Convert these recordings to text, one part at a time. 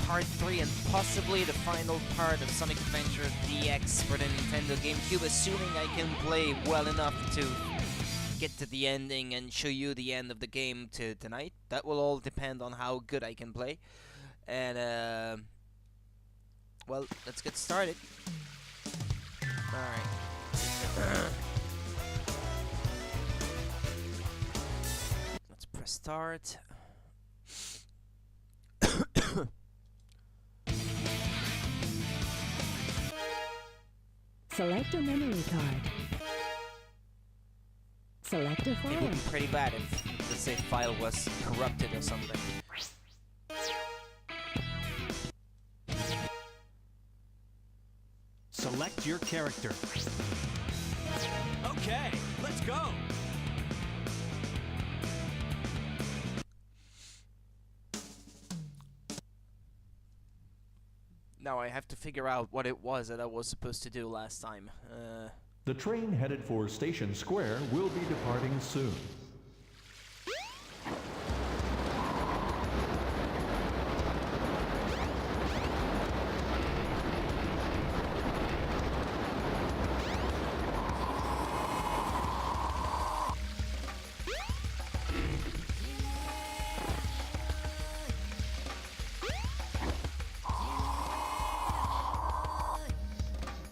Part 3 and possibly the final part of Sonic Adventure DX for the Nintendo Gamecube, assuming I can play well enough to get to the ending and show you the end of the game tonight. That will all depend on how good I can play. And, well, let's get started. Alright. Let's press start. Select a memory card. Select a file. It would be pretty bad if, let's say, the file was corrupted or something. Select your character. Okay, let's go! Now I have to figure out what it was that I was supposed to do last time. The train headed for Station Square will be departing soon.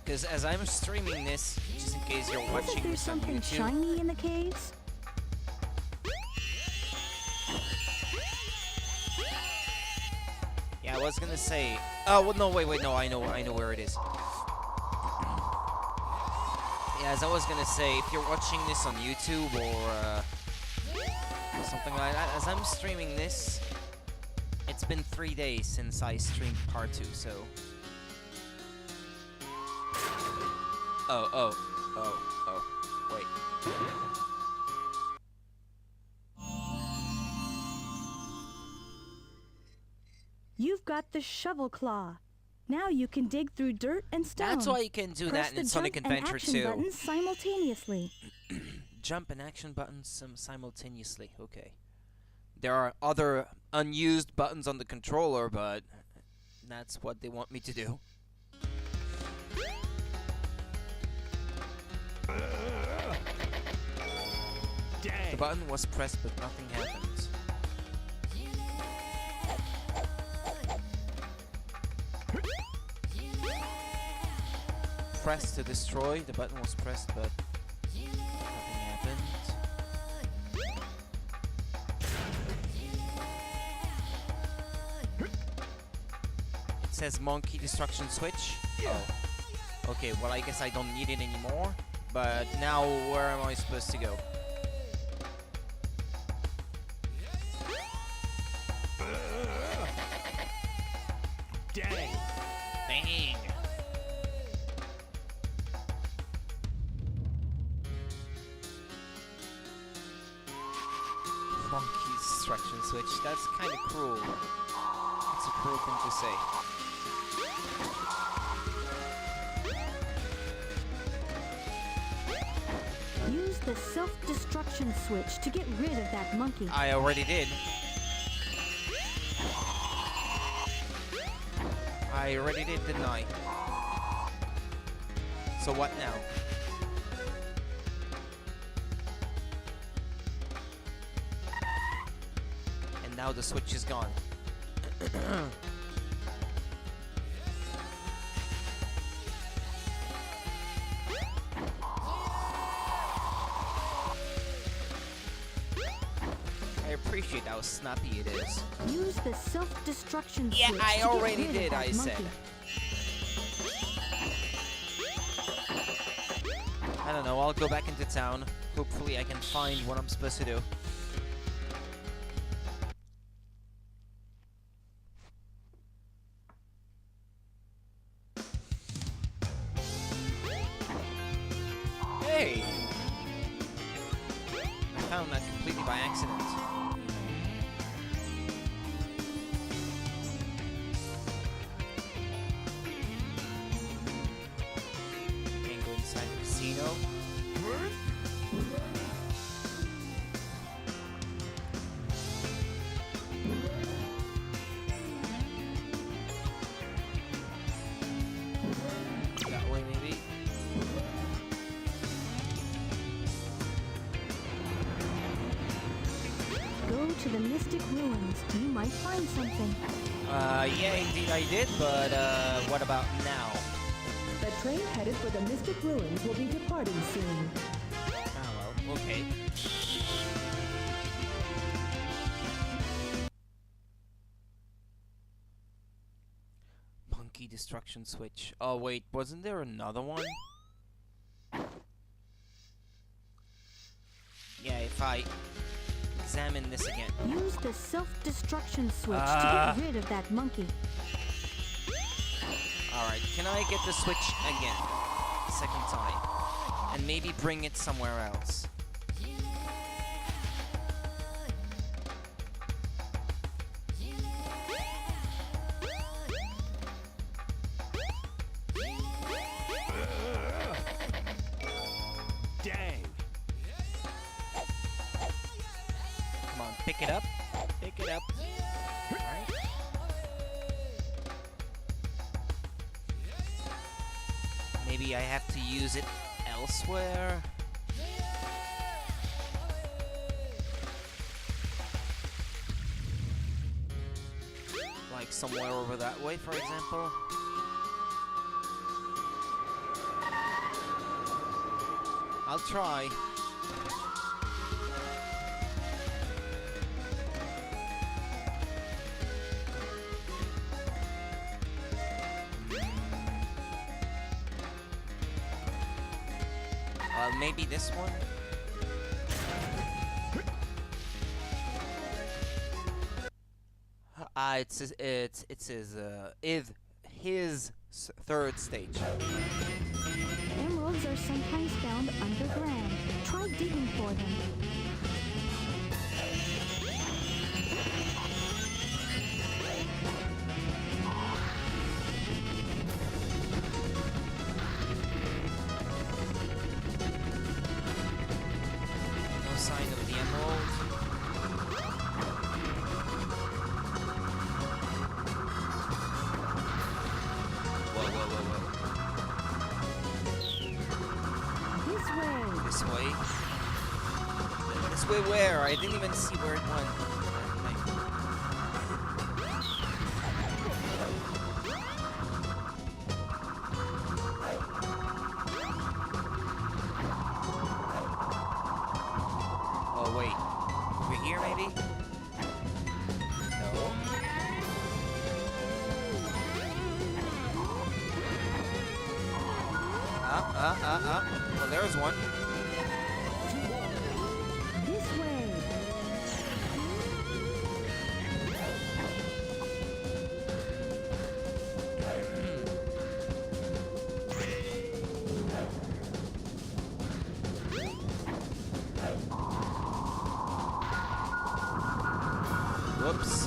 Because as I'm streaming this, just in case you're watching Isn't there this on something YouTube, shiny in the caves? yeah, I was gonna say. Oh well, no, wait, no, I know where it is. Yeah, as I was gonna say, if you're watching this on YouTube or something like that, as I'm streaming this, it's been 3 days since I streamed part 2, so. Oh, wait. You've got the shovel claw. Now you can dig through dirt and stone. That's why you can do Press that the in Sonic jump and Adventure action 2. buttons simultaneously. Jump and action buttons simultaneously. Okay. There are other unused buttons on the controller, but that's what they want me to do. Dang! The button was pressed, but nothing happened. Press to destroy. The button was pressed, but nothing happened. It says monkey destruction switch. Oh. Okay, well I guess I don't need it anymore. But now where am I supposed to go? Dang! Bang! Monkey destruction switch. That's kind of cruel. It's a cruel thing to say. Use the self-destruction switch to get rid of that monkey. I already did. I already did, didn't I? So what now? And now the switch is gone. I appreciate how snappy it is. Use the self-destruction Yeah, switch I to get already rid of did, that I said. monkey. I don't know, I'll go back into town. Hopefully I can find what I'm supposed to do. Hey! I found that completely by accident. Can't go inside the casino. the Mystic Ruins. You might find something. Yeah, indeed I did, but what about now? The train headed for the Mystic Ruins will be departing soon. Oh well, okay. Punky destruction switch. Oh wait, wasn't there another one? Yeah, if I examine this again. Use the self-destruction switch to get rid of that monkey. Alright, can I get the switch again? Second time. And maybe bring it somewhere else. Dang. Come on, pick it up. Pick it up. Alright. Maybe I have to use it elsewhere. Like somewhere over that way, for example. I'll try. Maybe this one? It's his third stage. Emeralds are sometimes found underground. Try digging for them. Sign of the emerald. Whoa, whoa, whoa, whoa. This way. This way? This way where? I didn't even see where it went. Oh wait, over here maybe? No. Well, there's one. This way. Whoops.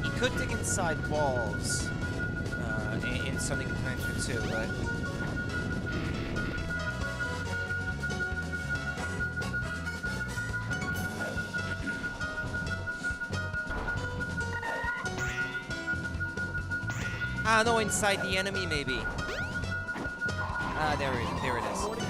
You could dig inside walls in Sonic Adventure 2, but no, inside the enemy, maybe. There it is. More to go.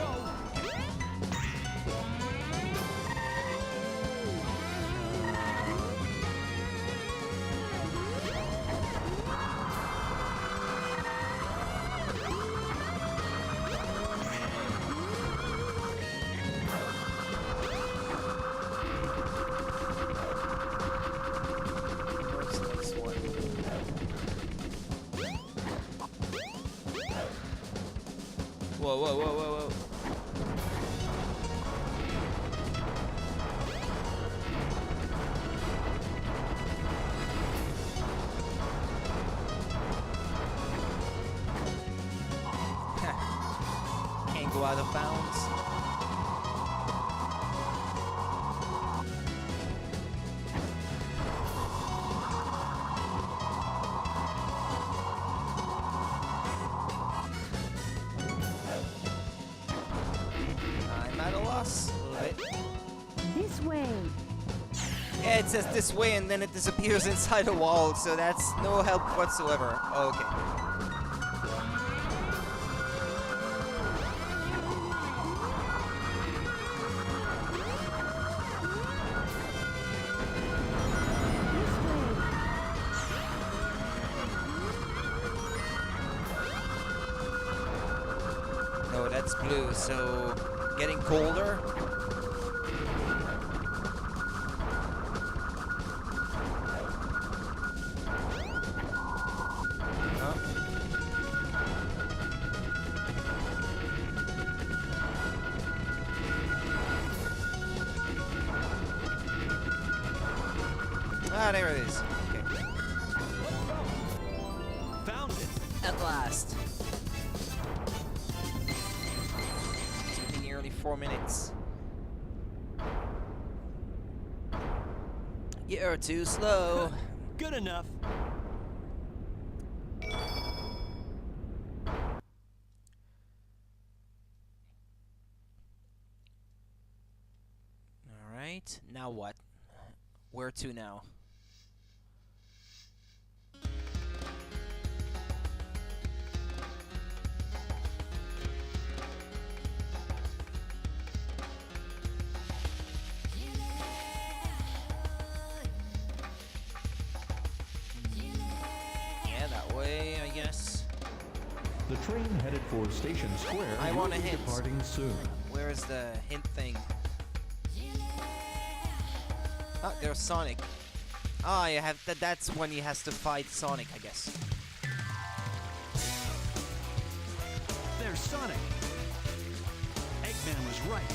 Where's the next one? Whoa, whoa, whoa, whoa, whoa. Can't go out of bounds. I'm at a loss a little bit. This way. Yeah, it says this way and then it disappears inside a wall, so that's no help whatsoever. Okay. No, that's blue, so getting colder. Ah, there it is. Okay. Found it. At last. It's been nearly 4 minutes. You're too slow. Good enough. Alright, now what? Where to now? Yeah, that way, I guess. The train headed for Station Square I will want a be hint. departing soon. Where is the hint thing? Ah, there's Sonic. Ah, you have that's when he has to fight Sonic, I guess. There's Sonic. Eggman was right.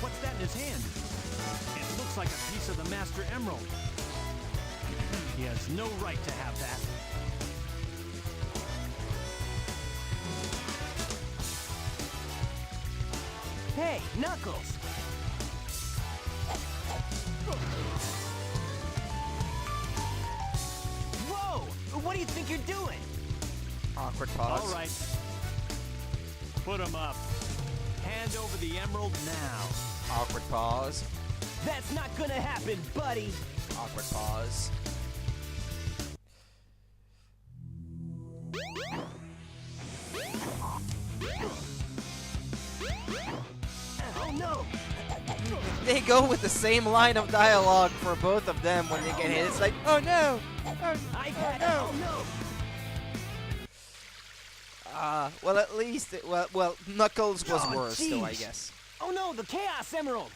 What's that in his hand? It looks like a piece of the Master Emerald. He has no right to have that. Hey, Knuckles! Whoa! What do you think you're doing? Awkward pause. All right. Put him up. Hand over the emerald now. Awkward pause. That's not gonna happen, buddy! Awkward pause. Oh no! They go with the same line of dialogue for both of them when they get hit. It's like, oh no! I got no. Oh no! Well, at least, well, Knuckles was Oh, worse, though, I jeez. guess. Oh no, the Chaos Emerald!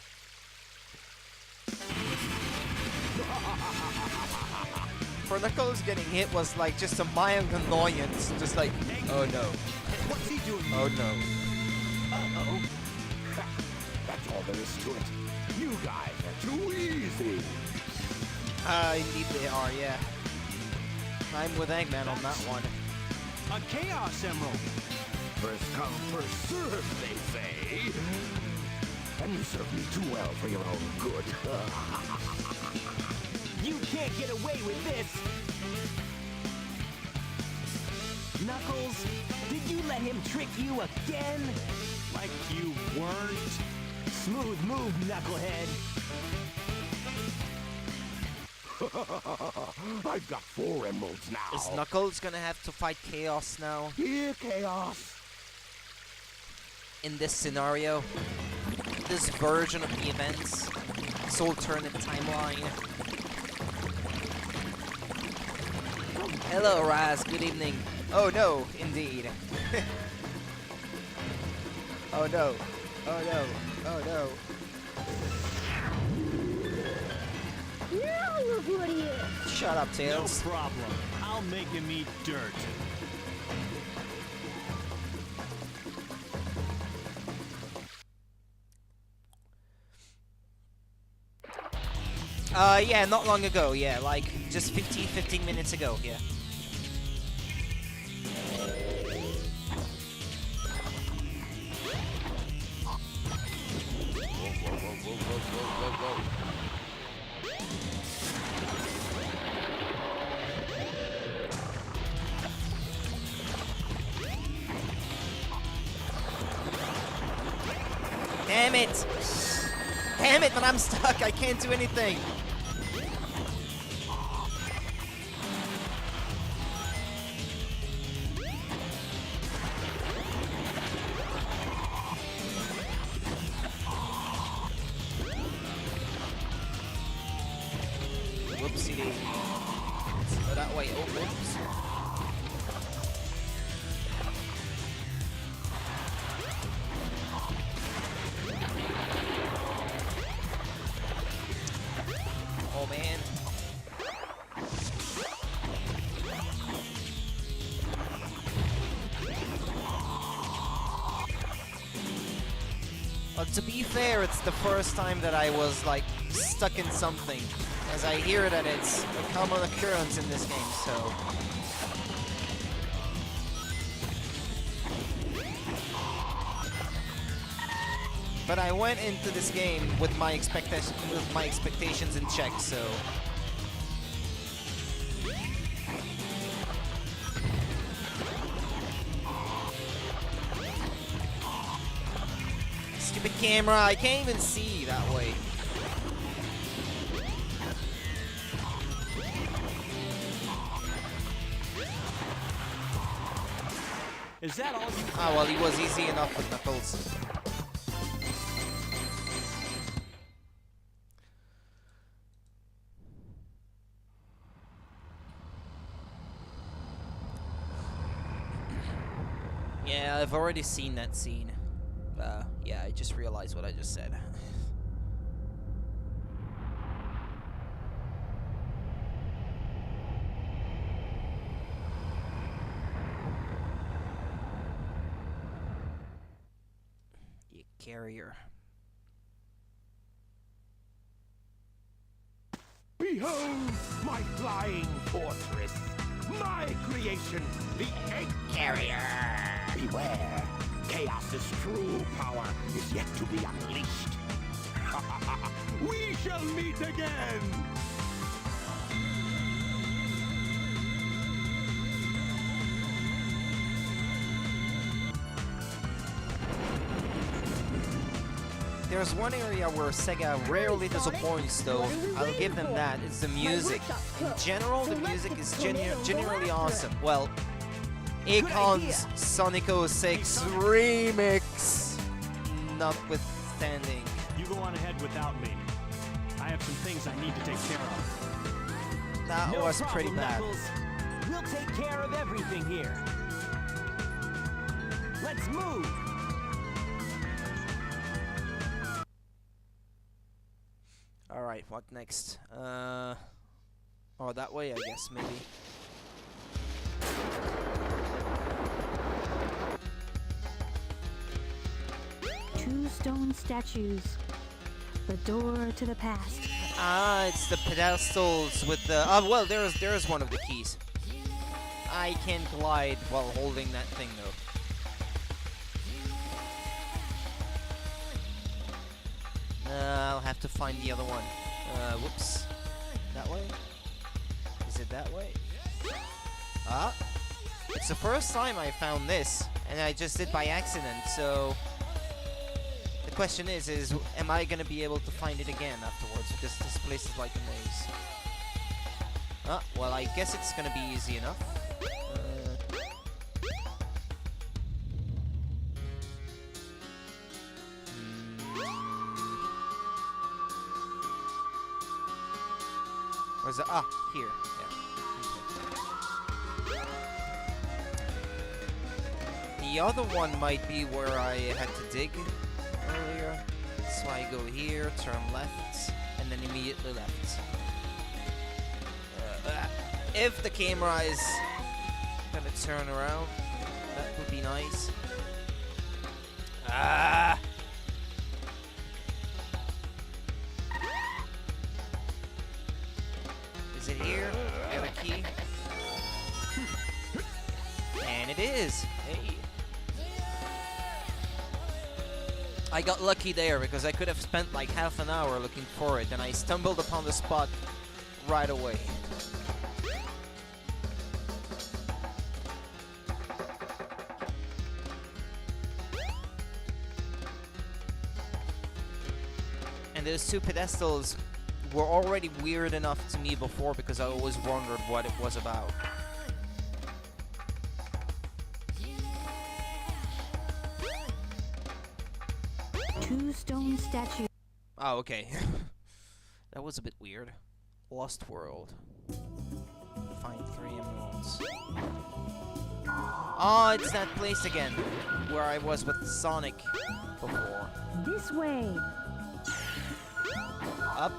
For Knuckles, getting hit was like just a mild annoyance. Just like, oh no, What's he doing? oh no. Uh-oh. That's all there is to it. You guys are too easy. Indeed they are, yeah. I'm with Eggman on that one. A Chaos Emerald. First come, first serve, they say. And you serve me too well for your own good. You can't get away with this! Knuckles, did you let him trick you again? Like you weren't. Smooth move, Knucklehead. I've got 4 emeralds now. Is Knuckles gonna have to fight Chaos now Here, Chaos. in this scenario? This version of the events? This alternate timeline? Hello, Raz. Good evening. Oh no, indeed. Oh no. Oh no. Oh no. Now look what he is! Shut up, No Tails. problem. I'll make him eat dirt. Yeah, not long ago, yeah, like just 15 minutes ago, yeah. Damn it! Damn it, man, I'm stuck. I can't do anything. Whoopsie daisy. Let's go that way. Oh, whoops. Oh man. Well, to be fair, it's the first time that I was like stuck in something, as I hear that it's a common occurrence in this game, so. But I went into this game with my expectations in check, so. Stupid camera, I can't even see that way. Is that all you? Ah, well, he was easy enough with Knuckles. Yeah, I've already seen that scene. Yeah, I just realized what I just said. You carrier. Behold my flying fortress, my creation, the Egg Carrier. Beware, Chaos's true power is yet to be unleashed. We shall meet again. There's one area where Sega rarely disappoints, though. I'll give them that. It's the music. In general, the music is genuinely awesome. Well, Akon's Sonic 06 remix, notwithstanding. You go on ahead without me. I have some things I need to take care of. That No was problem, pretty bad. Knuckles. We'll take care of everything here. Let's move. Alright, what next? Oh, that way, I guess, maybe. Two stone statues. The door to the past. Ah, it's the pedestals with the... Oh, well, there's one of the keys. I can glide while holding that thing, though. I'll have to find the other one. Whoops. That way? Is it that way? Ah! It's the first time I found this, and I just did by accident, so... The question is am I gonna be able to find it again afterwards? Because this place is like a maze. Ah, well, I guess it's gonna be easy enough. Where's the... Ah, here. Yeah. Okay. The other one might be where I had to dig earlier. So I go here, turn left, and then immediately left. If the camera is gonna turn around, that would be nice. Ah! Is it here? Got a key? And it is! Hey! I got lucky there because I could have spent like half an hour looking for it, and I stumbled upon the spot right away. And those two pedestals were already weird enough to me before because I always wondered what it was about. Two stone statues. Oh, okay. That was a bit weird. Lost World. Find 3 emeralds. Oh, it's that place again where I was with Sonic before. This way. Up.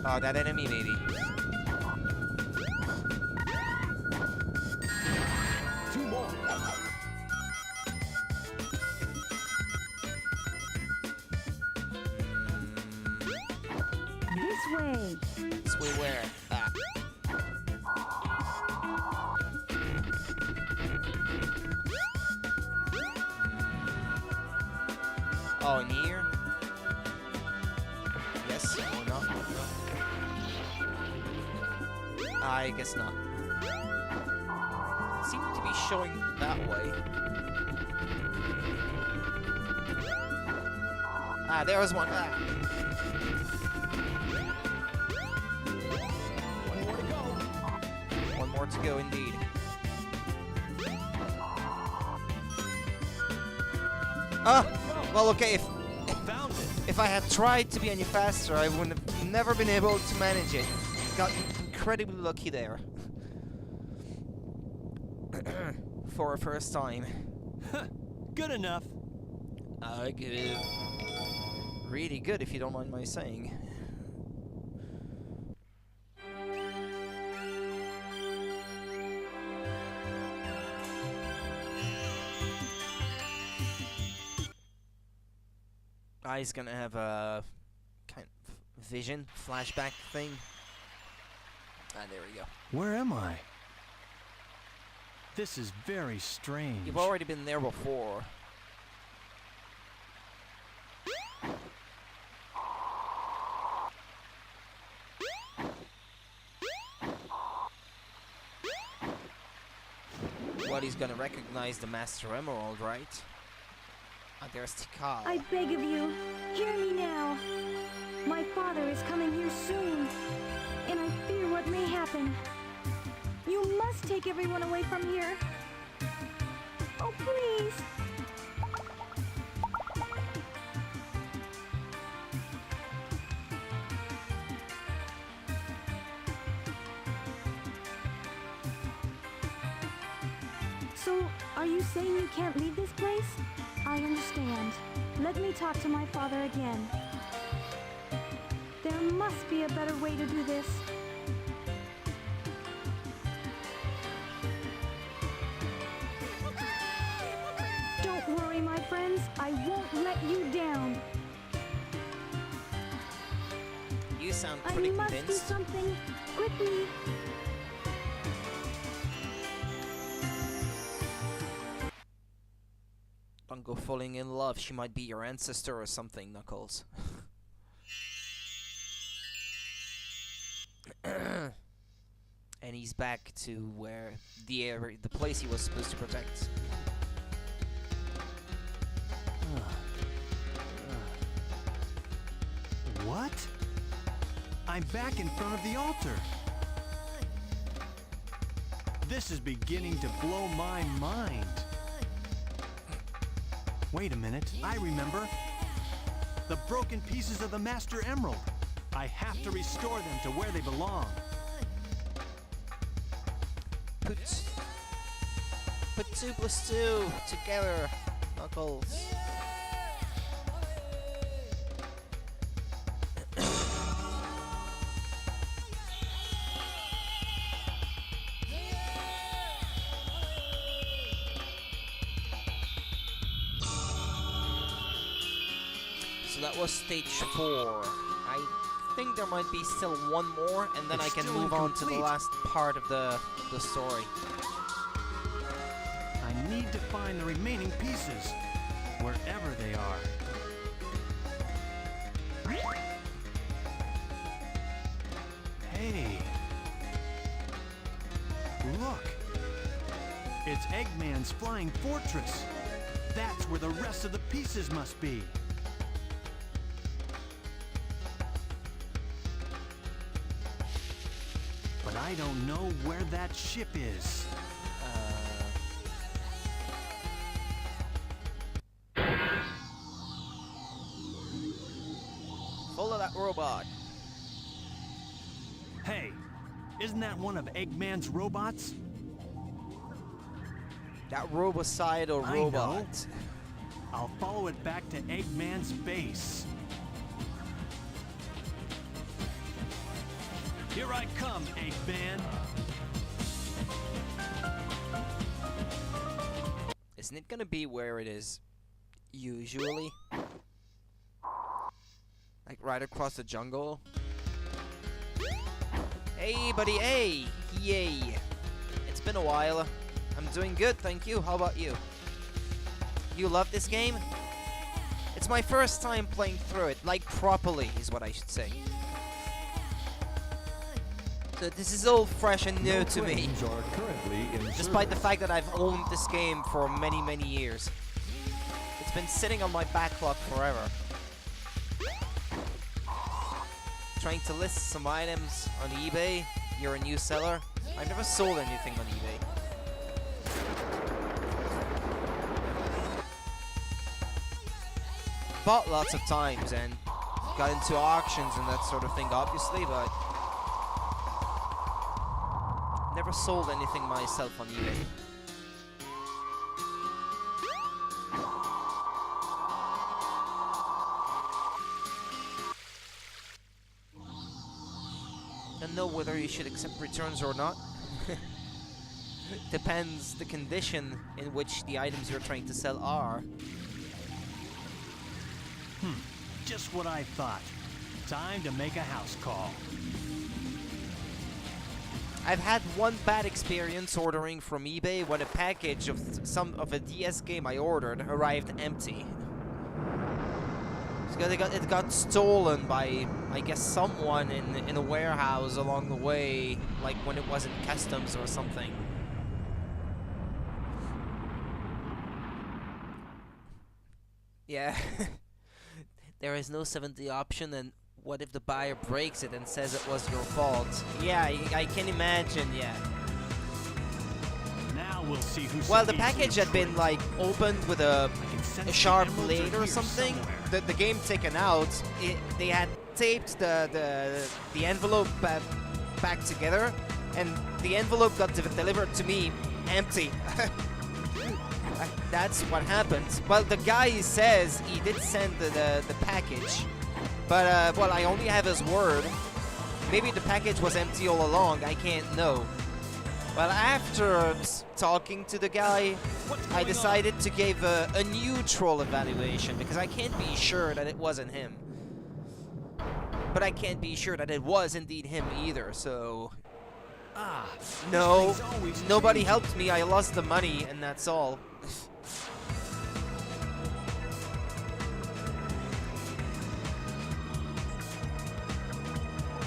Oh, that enemy maybe. Two more. This way. This way where? Ah. Oh, in here? Yes or not? I guess not. It seemed to be showing that way. Ah, there was one. Ah. One more to go. One more to go, indeed. Ah! Well, okay, Found it. if I had tried to be any faster, I would have never been able to manage it. Got incredibly lucky there. For a first time. Good enough. Good. Really good, if you don't mind my saying. He's gonna have a kind of vision, flashback thing. Ah, there we go. Where am I? This is very strange. You've already been there before. Well, he's gonna recognize the Master Emerald, right? Ah, there's Tikal. I beg of you, hear me now. My father is coming here soon, and I fear what may happen. You must take everyone away from here. Oh, please. So, are you saying you can't leave this place? I understand. Let me talk to my father again. There must be a better way to do this. Don't worry, my friends. I won't let you down. You sound I pretty must do convinced. something quickly. Don't go falling in love. She might be your ancestor or something, Knuckles. And he's back to where the place he was supposed to protect. What? I'm back in front of the altar. This is beginning to blow my mind. Wait a minute, I remember. The broken pieces of the Master Emerald. I have to restore them to where they belong. Put 2 plus 2 together, Knuckles. So that was stage 4. I think there might be still one more, and then It's I can still move on to the incomplete. last part of the story. I need to find the remaining pieces, wherever they are. Hey. towards Eggman's flying fortress. That's where the rest of the pieces must be. But I don't know where that ship is. Follow that robot. Hey, isn't that one of Eggman's robots? That robocidal I robot. know. I'll follow it back to Eggman's base. Here I come, Eggman. Isn't it gonna be where it is usually? Like right across the jungle? Hey buddy, hey! Yay! It's been a while. I'm doing good, thank you. How about you? You love this game? It's my first time playing through it, like properly is what I should say. So this is all fresh and new to me. trains are currently in Despite the service. fact that I've owned this game for many, many years. It's been sitting on my backlog forever. Trying to list some items on eBay. You're a new seller. I've never sold anything on eBay. Bought lots of times and got into auctions and that sort of thing, obviously, but never sold anything myself on eBay. Don't know whether you should accept returns or not. Depends the condition in which the items you're trying to sell are. Just what I thought. Time to make a house call. I've had one bad experience ordering from eBay when a package of a DS game I ordered arrived empty. So it got stolen by, I guess, someone in a warehouse along the way, like when it was in customs or something. Yeah. There is no 70 option, and what if the buyer breaks it and says it was your fault? Yeah, I can imagine, yeah. Now we'll see who's Well, the package had been, like, opened with a sharp blade or something. The game taken out, they had taped the envelope back together, and the envelope got delivered to me empty. That's what happened. Well, the guy says he did send the package, but well, I only have his word. Maybe the package was empty all along, I can't know. Well, after talking to the guy, I decided to give a neutral evaluation, because I can't be sure that it wasn't him. But I can't be sure that it was indeed him either, so... No, nobody helped me, I lost the money, and that's all.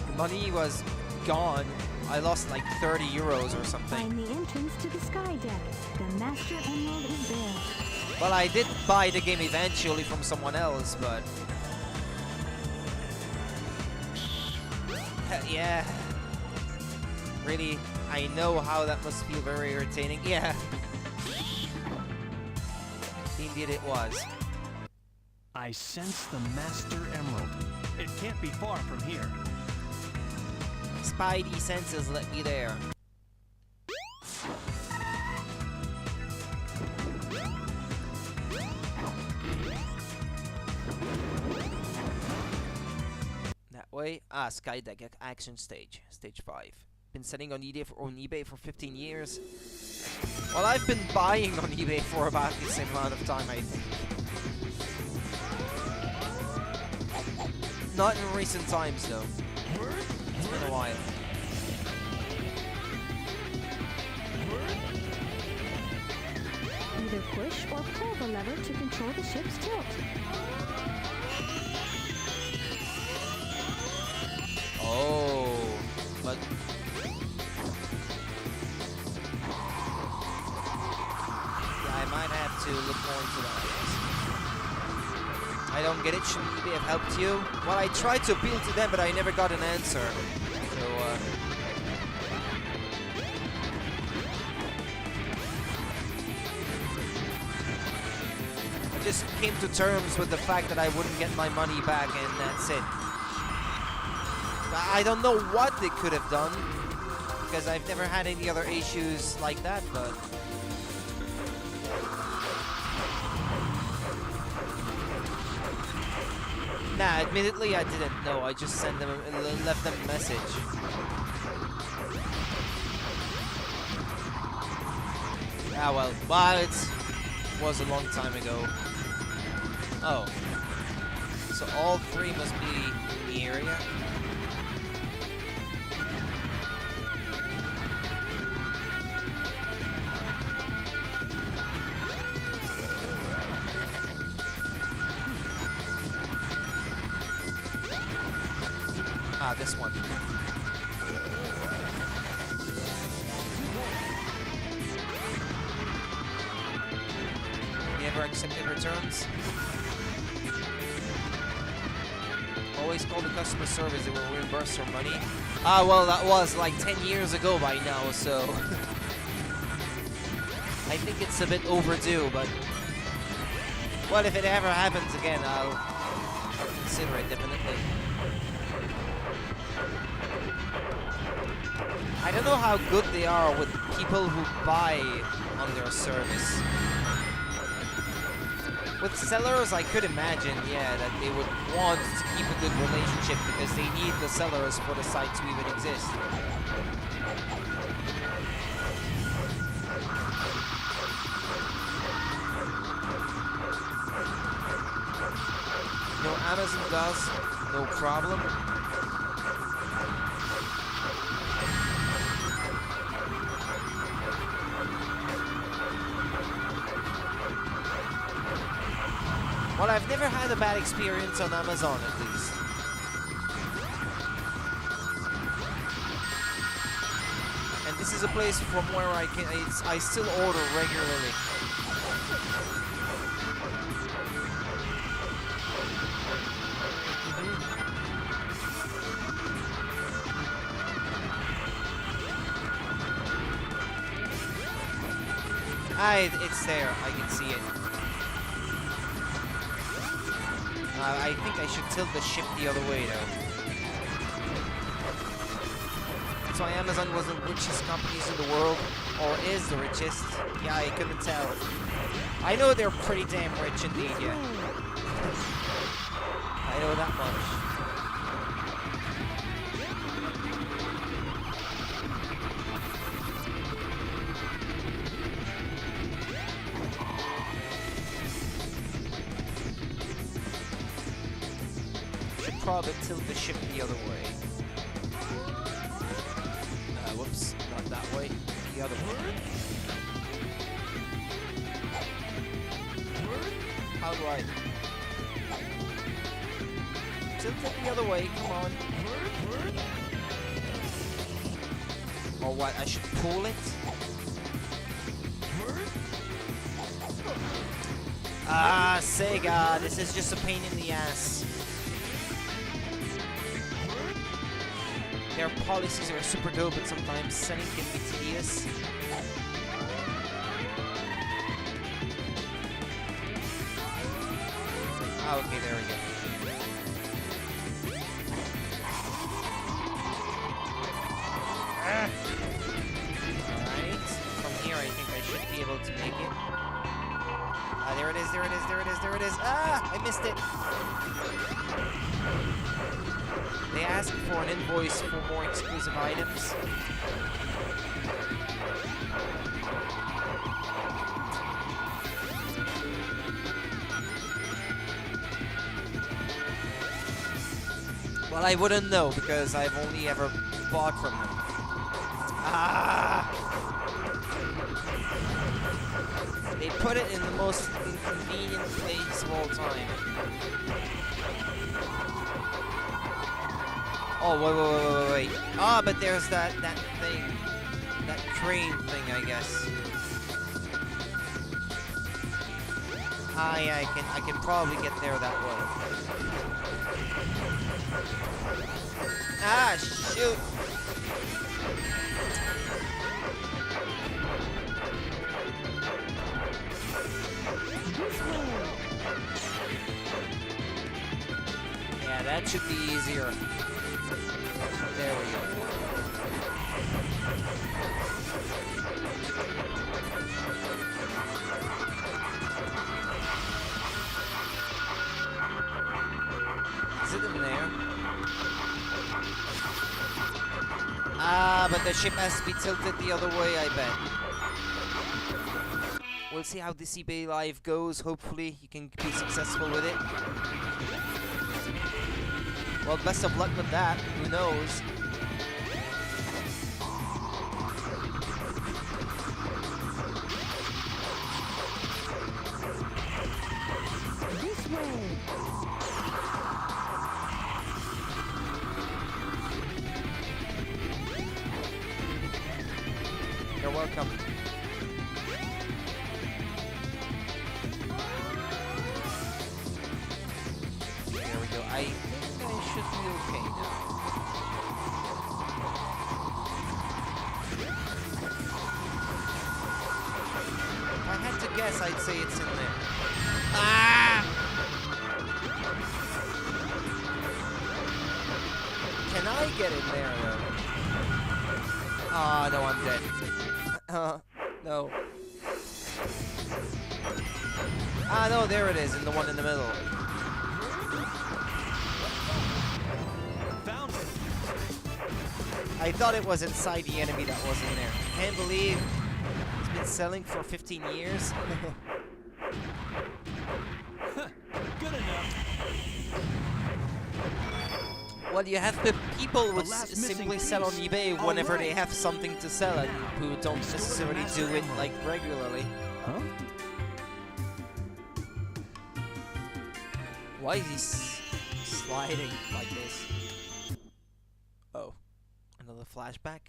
The money was gone. I lost like 30 euros or something. Find the entrance to the sky deck. The Master Emerald is there. Well, I did buy the game eventually from someone else, but... yeah. Really, I know how that must feel very irritating. Yeah. Indeed it was. I sense the Master Emerald. It can't be far from here. Spidey senses let me there. That way? Ah, Skydeck Action Stage. Stage 5. Been selling on eBay for 15 years. Well, I've been buying on eBay for about the same amount of time, I think. Not in recent times, though. It's been a while. Either push or pull the lever to control the ship's tilt. Oh, but I don't get it. Shouldn't they have helped you? Well, I tried to appeal to them, but I never got an answer. So, I just came to terms with the fact that I wouldn't get my money back, and that's it. I don't know what they could have done, because I've never had any other issues like that, but... Nah, admittedly I didn't know. I just sent them, left them a message. Ah well, it was a long time ago. Oh. So all three must be in the area? Ah, this one. Never accepted returns. Always call the customer service, they will reimburse your money. Ah, well, that was like 10 years ago by now, so... I think it's a bit overdue, but... Well, if it ever happens again, I'll consider it, definitely. I don't know how good they are with people who buy on their service. With sellers, I could imagine, yeah, that they would want to keep a good relationship because they need the sellers for the site to even exist. No, Amazon does, no problem. Well, I've never had a bad experience on Amazon, at least. And this is a place from where I still order regularly. It's there. I can see it. I think I should tilt the ship the other way, though. That's why Amazon was the richest companies in the world, or is the richest. Yeah, I couldn't tell. I know they're pretty damn rich indeed, yeah. I know that much. Probably tilt the ship the other way. Whoops, not that way. The other way. How do I... Tilt it the other way, come on. Or what, I should pull it? Ah, Sega, this is just a pain in the ass. Their policies are super dope, but sometimes setting can be tedious. Ah, okay, there we go. Alright, from here I think I should be able to make it. Ah, there it is, there it is, there it is, there it is. Ah, I missed it. They ask for an invoice for more exclusive items. Well, I wouldn't know because I've only ever bought from them. Ah! They put it in the most inconvenient place of all time. Oh, wait. Ah, but there's that thing. That crane thing, I guess. Yeah, I can probably get there that way. Ah, shoot! Yeah, that should be easier. There we go. Is it in there? Ah, but the ship has to be tilted the other way, I bet. We'll see how this eBay Live goes. Hopefully, you can be successful with it. Well, best of luck with that. Who knows? This way. You're welcome. There we go. I think I should be okay now. If I had to guess, I'd say it's in there. Ah! Can I get in there, though? Ah, no, I'm dead. No. Ah, no, there it is, in the one in the middle. Found it. I thought it was inside the enemy that was in there. Can't believe it's been selling for 15 years. Good enough. Well, you have the people would last simply missing sell on piece. eBay All whenever they right. have something to sell and who don't necessarily do it like regularly. Huh? Why is he sliding like this? Oh, another flashback?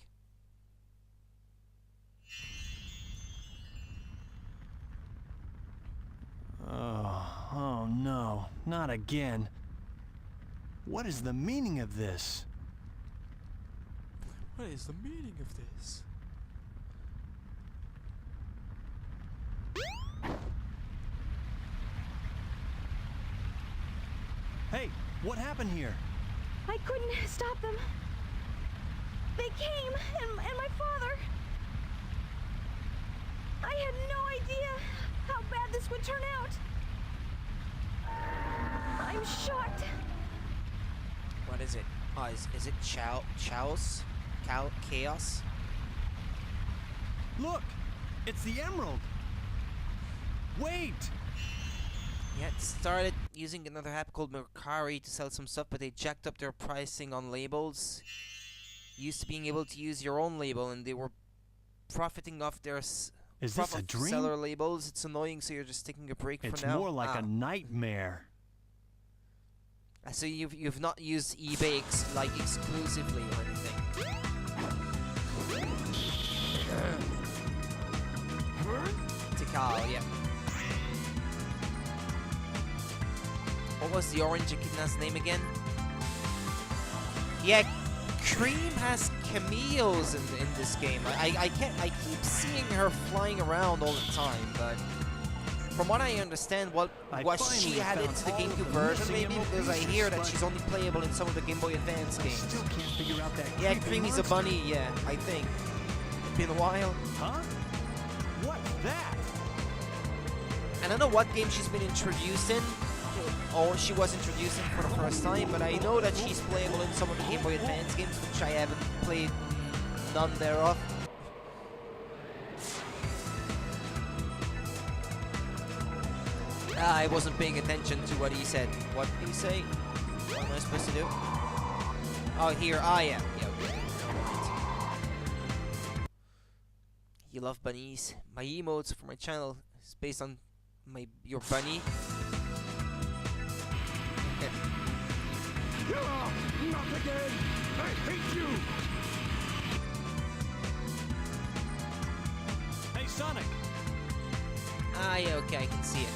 Oh no, not again. What is the meaning of this? What is the meaning of this? Hey, what happened here? I couldn't stop them. They came, and my father. I had no idea how bad this would turn out. I'm shocked. What is it? Oh, is it Chaos? Chaos? Look! It's the emerald! Wait! Yeah, it started using another app called Mercari to sell some stuff, but they jacked up their pricing on labels. Used to being able to use your own label, and they were profiting off their Is this a dream? seller labels. It's annoying, so you're just taking a break It's for now. more like a nightmare. So you've not used eBay like exclusively or anything. Tikal, yeah. What was the orange echidna's name again? Yeah, Cream has cameos in this game. I keep seeing her flying around all the time, but from what I understand, was she finally added found to the all GameCube the version missing maybe? emerald Because I pieces, hear that but she's only playable in some of the Game Boy Advance games. Still can't figure out that Yeah, creepy Creamy's a monster. bunny, yeah, I think. Been a while. Huh? What's that? I don't know what game she's been introduced in, or she was introduced in for the first time, but I know that she's playable in some of the Game Boy Advance games, which I haven't played none thereof. I wasn't paying attention to what he said. What did he say? What am I supposed to do? Oh, here I am. Yeah, okay. You love bunnies. My emotes for my channel is based on your bunny. Not again! I hate you! Hey, Sonic! Ah, yeah, okay, I can see it.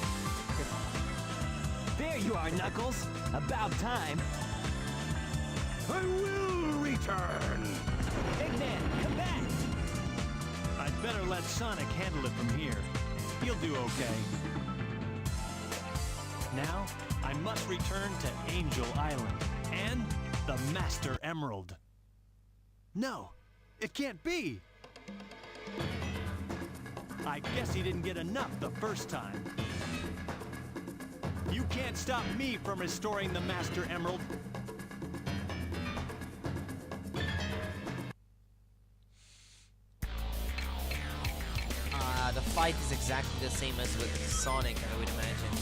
There you are, Knuckles. About time. I will return. Eggman, come back! I'd better let Sonic handle it from here. He'll do okay. Now, I must return to Angel Island and the Master Emerald. No, it can't be! I guess he didn't get enough the first time. You can't stop me from restoring the Master Emerald. The fight is exactly the same as with Sonic, I would imagine.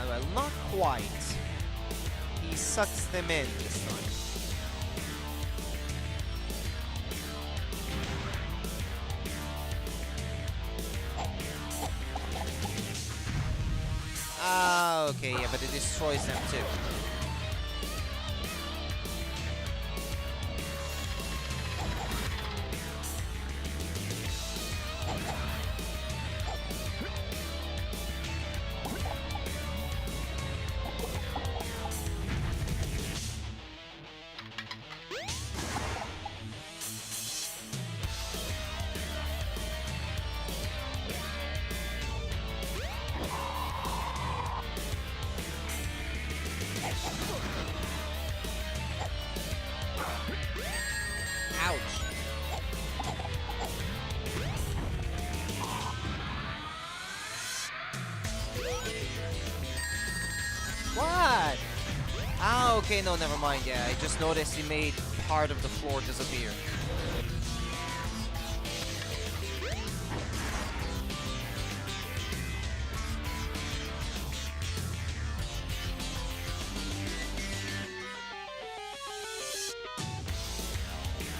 Well, not quite. He sucks them in this time. Ah, okay, yeah, but it destroys them too. Ouch. What? Ah, okay, no, never mind. Yeah, I just noticed he made part of the floor disappear.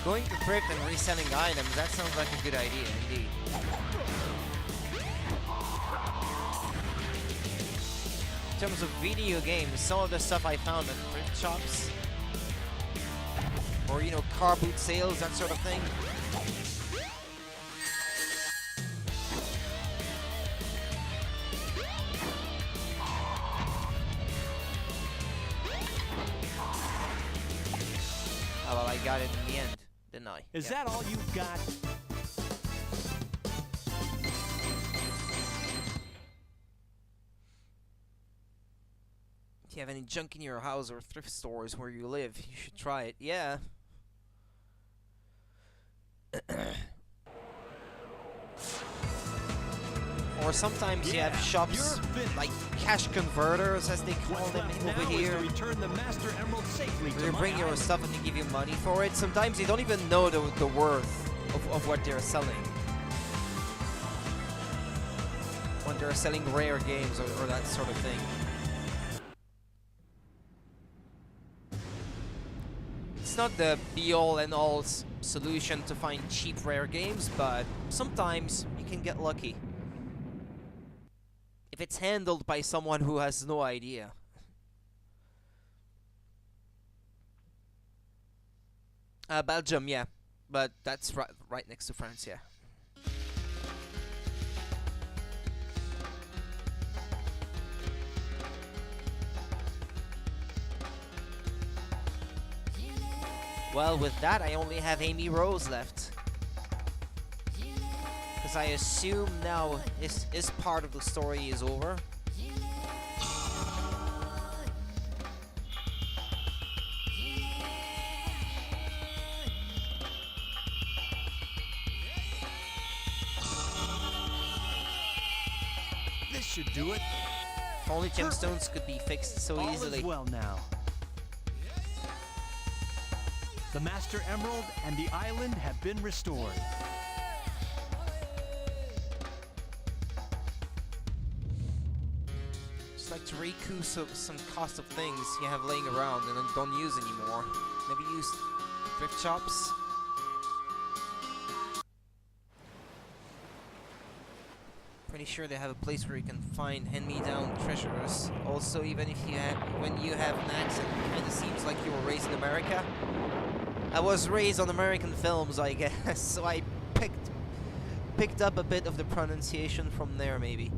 Going to thrift and reselling items, that sounds like a good idea indeed. In terms of video games, some of the stuff I found at thrift shops, or you know, car boot sales, that sort of thing. Oh well, I got it in the end, didn't I? Is Yeah. that all you've got? If you have any junk in your house or thrift stores where you live, you should try it. Yeah. Or sometimes you have Yeah, shops you're finished. like cash converters, as they call What's them left over now here. is to return the Master Emerald safely Where to you my bring your island. stuff and they give you money for it. Sometimes you don't even know the worth of what they're selling. When they're selling rare games or that sort of thing. It's not the be-all and all solution to find cheap rare games, but sometimes you can get lucky. If it's handled by someone who has no idea. Belgium, yeah. But that's right next to France, yeah. Well, with that, I only have Amy Rose left. Because I assume now his part of the story is over. This should do it. If only gemstones could be fixed so All easily. is well now. The Master Emerald and the island have been restored. Just like to recoup some cost of things you have laying around and then don't use anymore. Never used thrift shops. Pretty sure they have a place where you can find hand-me-down treasures. Also, even if you have, when you have an accent, it kind of seems like you were raised in America. I was raised on American films, I guess, so I picked up a bit of the pronunciation from there, maybe.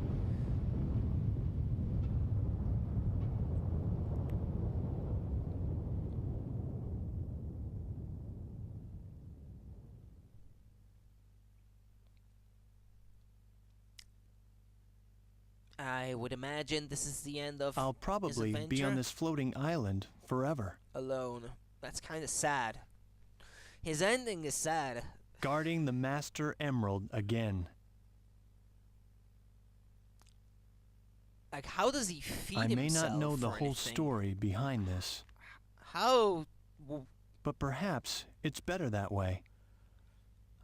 I would imagine this is the end of I'll his probably be adventure. on this floating island forever, Alone. That's kind of sad. His ending is sad. guarding the Master Emerald again. Like, how does he feed I may himself not know the or whole anything? story behind this, How but perhaps it's better that way.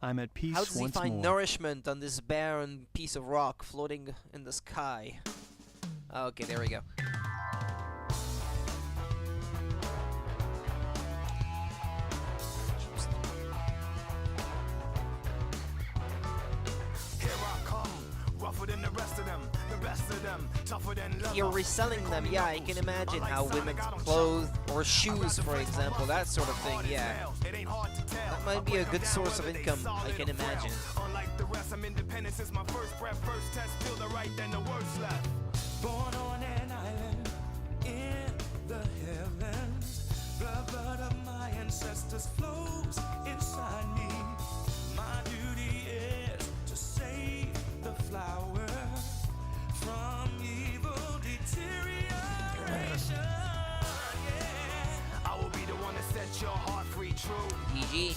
I'm at peace how does he once find more. nourishment on this barren piece of rock floating in the sky? Okay, there we go. Here I come, rougher than the rest of them, the best of them, tougher than leather. You're reselling them, yeah, I can imagine how women's clothes or shoes, for example, that sort of thing, yeah. That might be a good source of income, I can imagine. Unlike the rest, I'm independent since my first breath, first test, feel the right, then the worst left. Born on an island in the heavens, the blood of my ancestors flows inside me. My duty is to save the flower from evil deterioration. Yeah. I will be the one to set your heart free, true. PG.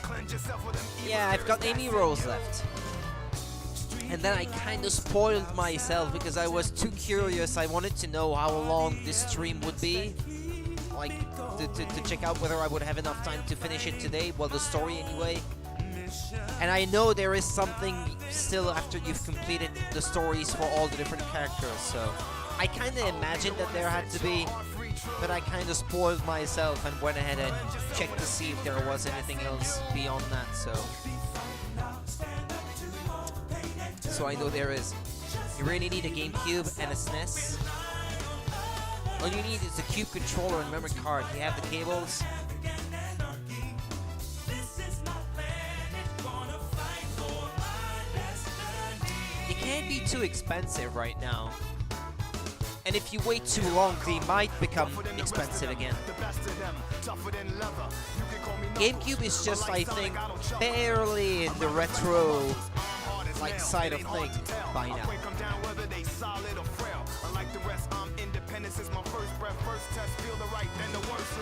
Cleanse yourself with them evil Yeah, I've got spirits Amy that's in Rose you. left. And then I kind of spoiled myself because I was too curious. I wanted to know how long this stream would be. Like, to check out whether I would have enough time to finish it today. Well, the story anyway. And I know there is something still after you've completed the stories for all the different characters. So I kind of imagined that there had to be. But I kind of spoiled myself and went ahead and checked to see if there was anything else beyond that. So I know there is. You really need a Gamecube and a SNES. All you need is a Cube controller and memory card. You have the cables. It can't be too expensive right now. And if you wait too long, they might become expensive again. Gamecube is just, I think, barely in the retro like side of things by now.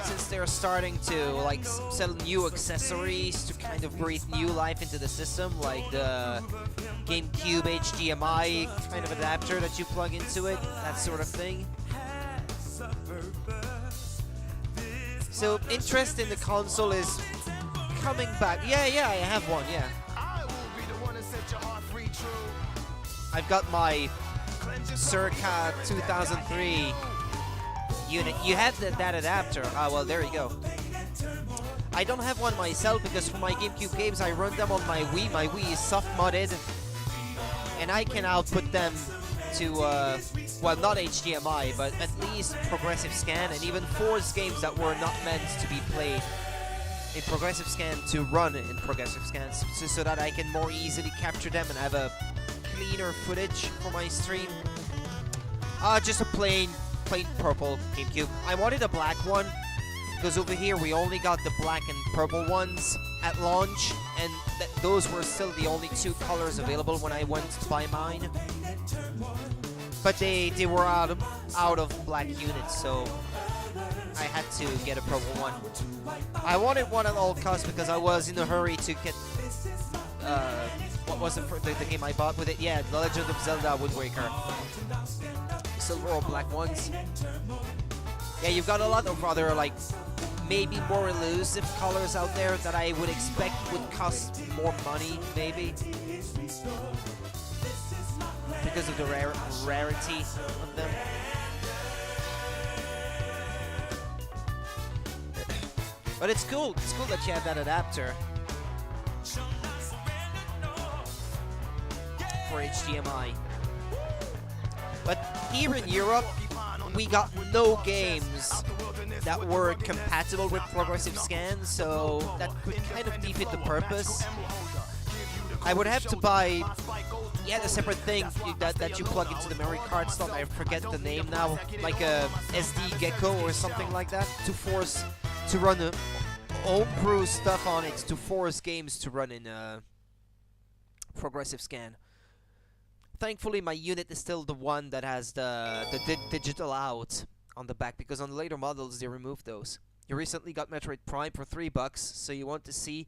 Since they're starting to like sell new accessories to kind of breathe new life into the system, like the GameCube HDMI kind of adapter that you plug into it, that sort of thing. So interest in the console is coming back. Yeah, I have one, yeah. I've got my circa 2003 unit. You have that adapter. Ah, well, there you go. I don't have one myself because for my GameCube games I run them on my Wii. My Wii is soft modded, and I can output them to, well, not HDMI, but at least progressive scan, and even force games that were not meant to be played in progressive scan to run in progressive scans, so that I can more easily capture them and have a cleaner footage for my stream. Just a plain purple GameCube. I wanted a black one because over here we only got the black and purple ones at launch, and those were still the only two colors available when I went to buy mine. But they were out of black units, so I had to get a purple one. I wanted one at all costs because I was in a hurry to get what was the game I bought with it? Yeah, The Legend of Zelda Wind Waker. Silver or black ones. Yeah, you've got a lot of other, like, maybe more elusive colors out there that I would expect would cost more money, maybe. Because of the rarity of them. But it's cool. It's cool that you have that adapter for HDMI. But here in Europe, we got no games that were compatible with progressive scan, so that could kind of defeat the purpose. I would have to buy a separate thing that you plug into the memory card slot. I forget the name now, like a SD Gecko or something like that, to run a homebrew stuff on it, to force games to run in progressive scan. Thankfully, my unit is still the one that has the digital out on the back, because on the later models they removed those. You recently got Metroid Prime for $3, so you want to see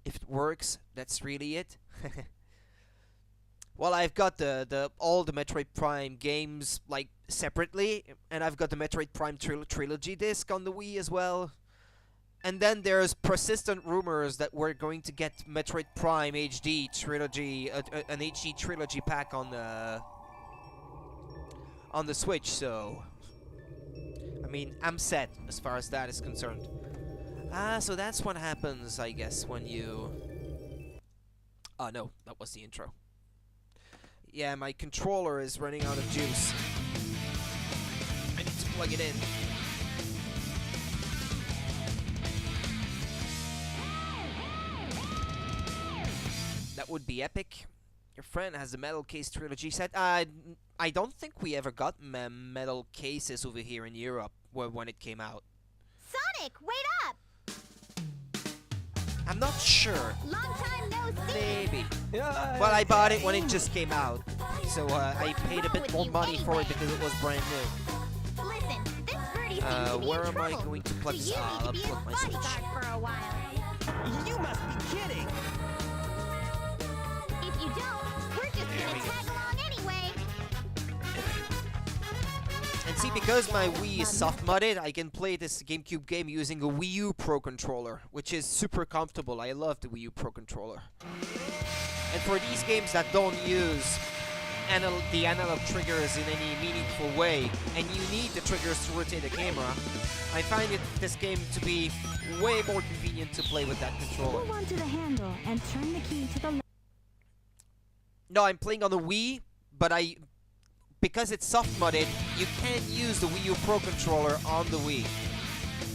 if it works. That's really it. Well, I've got all the Metroid Prime games like separately, and I've got the Metroid Prime trilogy disc on the Wii as well. And then there's persistent rumors that we're going to get Metroid Prime HD trilogy, an HD trilogy pack on the Switch. So, I mean, I'm set as far as that is concerned. So that's what happens, I guess, when you... Oh no, that was the intro. Yeah, my controller is running out of juice. I need to plug it in. That would be epic. Your friend has the Metal Case Trilogy set. I don't think we ever got metal cases over here in Europe when it came out. Sonic, wait up! I'm not sure. Long time no see. Maybe. Well, I bought it when it just came out, so I paid a bit more money for it because it was brand new. Listen, this birdie seems to be Where in am I trouble. going to plug So this? you need to I'll be his plug my Switch. bodyguard for a while. You must be kidding. If you don't, we're just There we gonna go. tag along anyway. And see, because my Wii is soft-modded, I can play this GameCube game using a Wii U Pro Controller, which is super comfortable. I love the Wii U Pro Controller. And for these games that don't use the analog triggers in any meaningful way, and you need the triggers to rotate the camera, I find this game to be way more convenient to play with that controller. Hold on to the handle and turn the key to the left. No, I'm playing on the Wii, but because it's soft-modded, you can't use the Wii U Pro Controller on the Wii.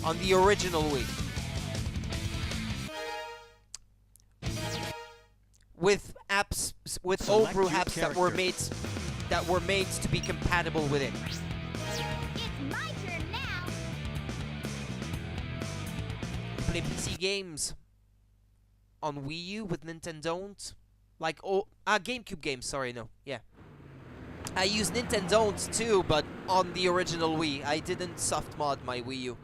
On the original Wii. With apps, with Select homebrew your apps character. that were made to be compatible with it. It's my turn now. Play PC games on Wii U with Nintendo. Like, GameCube games, sorry, no, yeah. I use Nintendo too, but on the original Wii. I didn't soft mod my Wii U.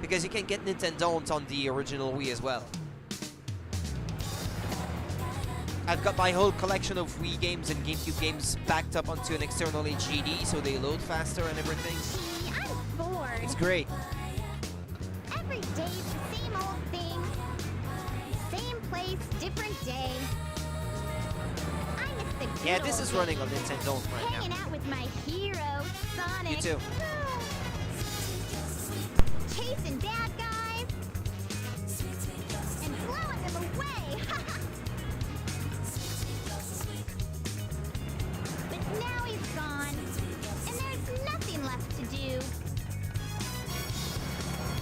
Because you can get Nintendo on the original Wii as well. I've got my whole collection of Wii games and GameCube games backed up onto an external HDD, so they load faster and everything. Gee, I'm bored. It's great. Every day's the same old thing. Same place, different day. I miss the good Yeah, this old is running days. on Nintendo right Hanging now. out with my hero, Sonic. You too. Chasing bad guys. And blowing them away. But now he's gone. And there's nothing left to do.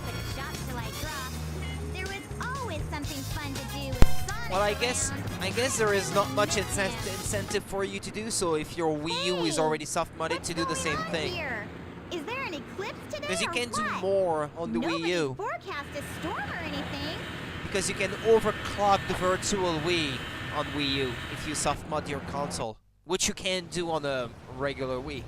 But shot till I drop. There was always something fun to do with Sonic. Well, I guess around. there is not much incentive for you to do so if your Wii U is Hey, already soft modded what's to do the going same on thing. here? Is there an eclipse today? Because you or can do what? more on the Nobody's Wii U. forecast a storm or anything. Because you can overclock the virtual Wii on Wii U if you soft mod your console, which you can't do on a regular Wii.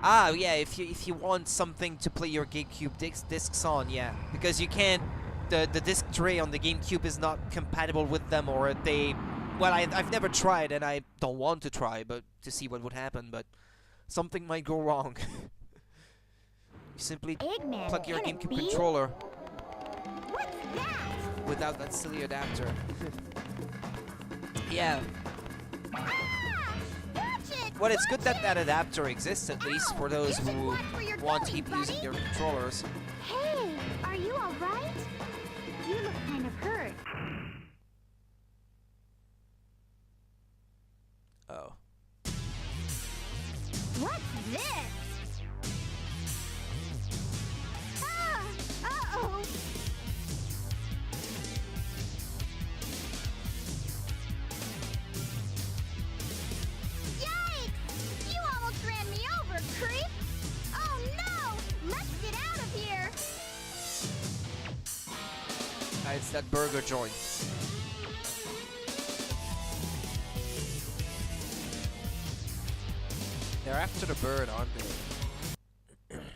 Ah, yeah, if you want something to play your GameCube discs on, yeah, because you can't. The disc tray on the GameCube is not compatible with them, or they. Well, I've never tried, and I don't want to try, but to see what would happen, but something might go wrong. You simply Eggman, plug your can it GameCube be? controller What's that? without that silly adapter. Yeah. Ah! Watch it! Well, it's good watch that that adapter exists, at least for those Here's who one for your want to tummy, keep using buddy. their controllers. Hey, are you all right? You look kind of hurt. It's that burger joint. They're after the bird, aren't they?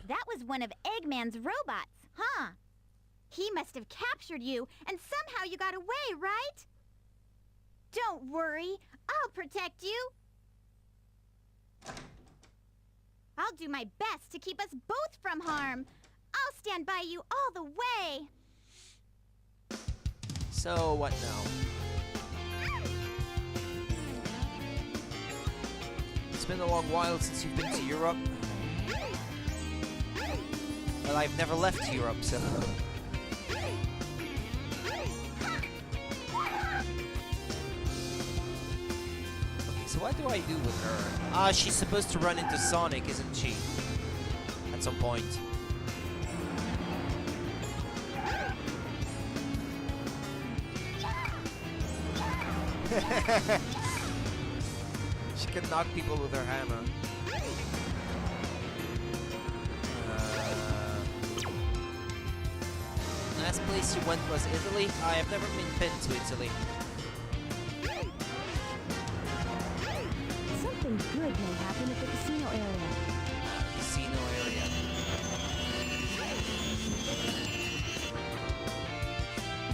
That was one of Eggman's robots, huh? He must have captured you, and somehow you got away, right? Don't worry, I'll protect you. I'll do my best to keep us both from harm. I'll stand by you all the way. So, what now? It's been a long while since you've been to Europe. Well, I've never left Europe, so... So what do I do with her? Ah, she's supposed to run into Sonic, isn't she? At some point. She can knock people with her hammer. Last place you went was Italy? I have never been to Italy. Something good may happen at the casino area. Casino area.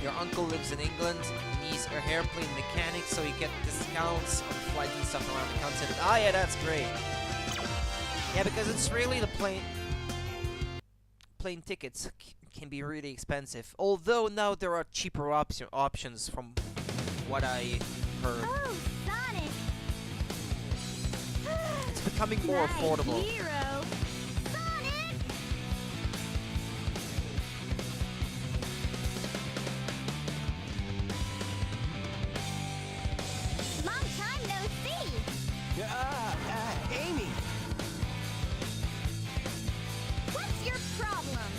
Your uncle lives in England. He's a airplane mechanic, so you get discounts on flights and stuff around the continent. Ah, yeah, that's great. Yeah, because it's really the plane tickets can be really expensive. Although now there are cheaper options from what I heard. Oh, Sonic! It's becoming more affordable. Hero. Sonic! Long time no see! Amy! What's your problem?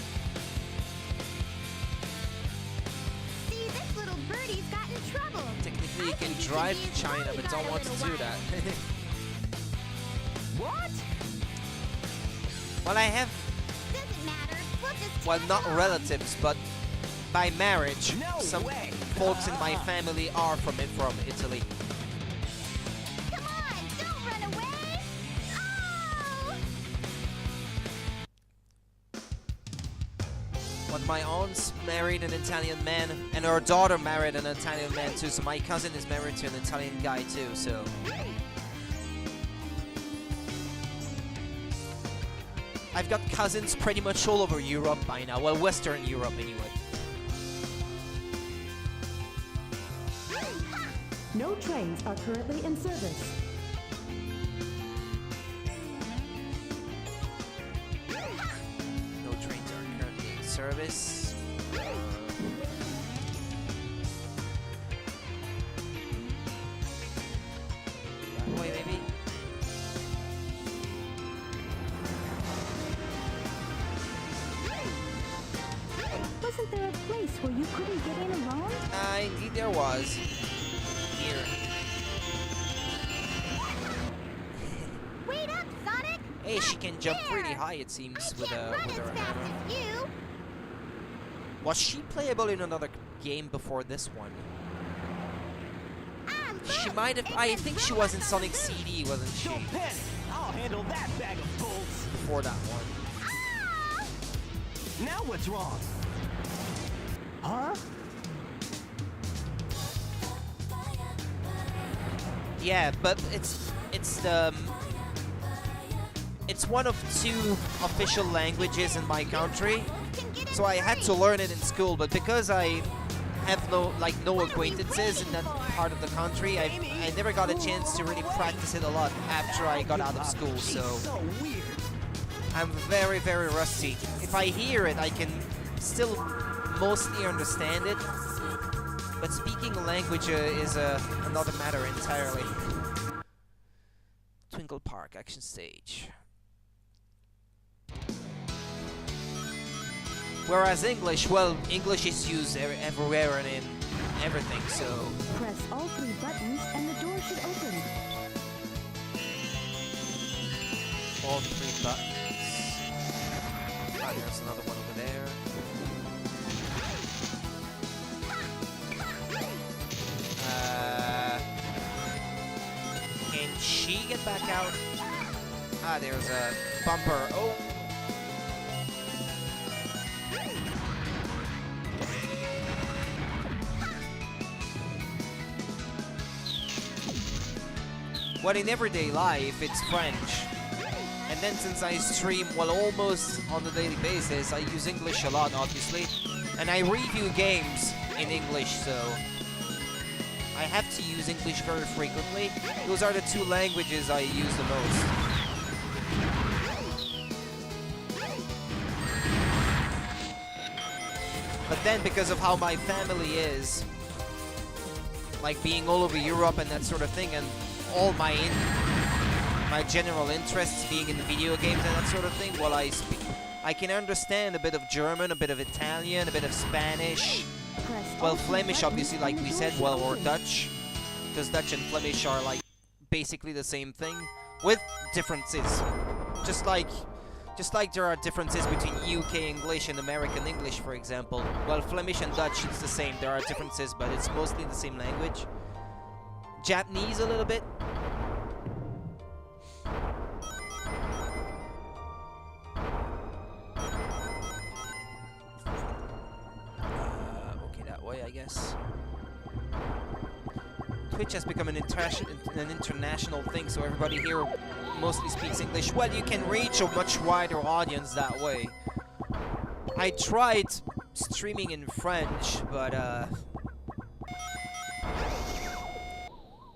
See, this little birdie's got in trouble. Technically, you I can think you drive should to China, be but his don't bodyguard want to a do little that. What? Well, I have, Doesn't matter. We'll just well, tag not along. relatives, but by marriage, No some way. folks in my family are from Italy. Come on, don't run away! Oh! But my aunt's married an Italian man, and her daughter married an Italian man too, so my cousin is married to an Italian guy too, so... I've got cousins pretty much all over Europe by now. Well, Western Europe anyway. No trains are currently in service. No trains are currently in service. That way, maybe? Wasn't there a place where you couldn't get in alone? Indeed there was. Here. Wait up, Sonic! Hey, she can jump There! pretty high, it I seems, can't with run her as fast hammer. as you! Was she playable in another game before this one? Ah, She look! might have. I It's think she robots was in on Sonic the loose. CD, wasn't she? Don't panic! I'll handle that bag of bolts! Before that one. Ah! Now what's wrong? Huh? Yeah, but it's one of two official languages in my country, so I had to learn it in school. But because I have no acquaintances in that part of the country, I never got a chance to really practice it a lot after I got out of school. She's So so weird. I'm very, very rusty. If I hear it, I can still mostly understand it. But speaking a language is another matter entirely. Twinkle Park action stage. Whereas English, well, English is used everywhere and in everything, so... Press all 3 buttons and the door should open. All 3 buttons. Ah, there's another one over there. back out. Ah, there's a bumper. Oh. Well, in everyday life, it's French. And then since I stream, well, almost on a daily basis, I use English a lot, obviously. And I review games in English, so I have to use English very frequently. Those are the two languages I use the most. But then, because of how my family is, like being all over Europe and that sort of thing, and all my general interests being in video games and that sort of thing, well, I can understand a bit of German, a bit of Italian, a bit of Spanish. Well, Flemish, obviously, like we said, well, or Dutch, because Dutch and Flemish are like basically the same thing with differences. Just like there are differences between UK English and American English, for example. Well, Flemish and Dutch, it's the same. There are differences, but it's mostly the same language. Japanese a little bit. Okay, that way, I guess. Twitch has become an international thing, so everybody here mostly speaks English. Well, you can reach a much wider audience that way. I tried streaming in French, but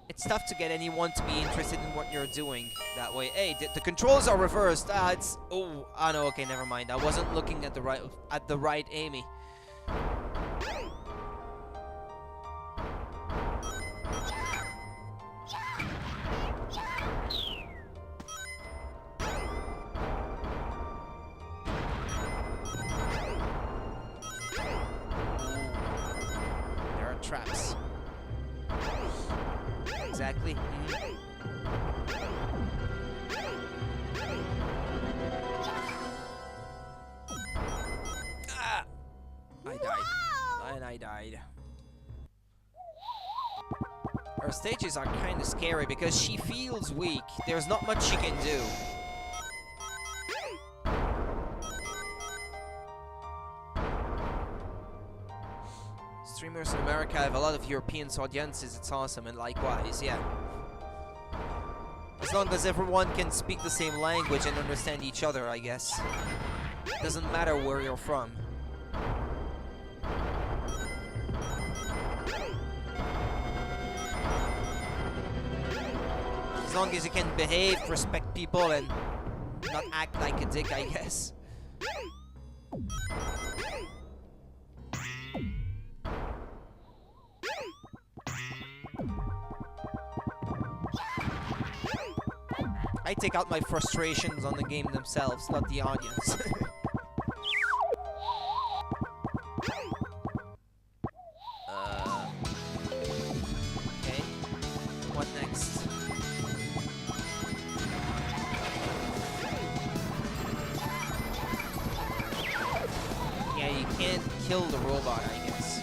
it's tough to get anyone to be interested in what you're doing that way. Hey, the controls are reversed. It's oh, no, okay, never mind. I wasn't looking at the right Amy. Traps. Exactly. Ah! I died. And I died. Her stages are kind of scary because she feels weak. There's not much she can do. Streamers in America have a lot of European audiences, it's awesome, and likewise, yeah. As long as everyone can speak the same language and understand each other, I guess. Doesn't matter where you're from. As long as you can behave, respect people, and not act like a dick, I guess. I take out my frustrations on the game themselves, not the audience. Okay. What next? Yeah, you can't kill the robot, I guess.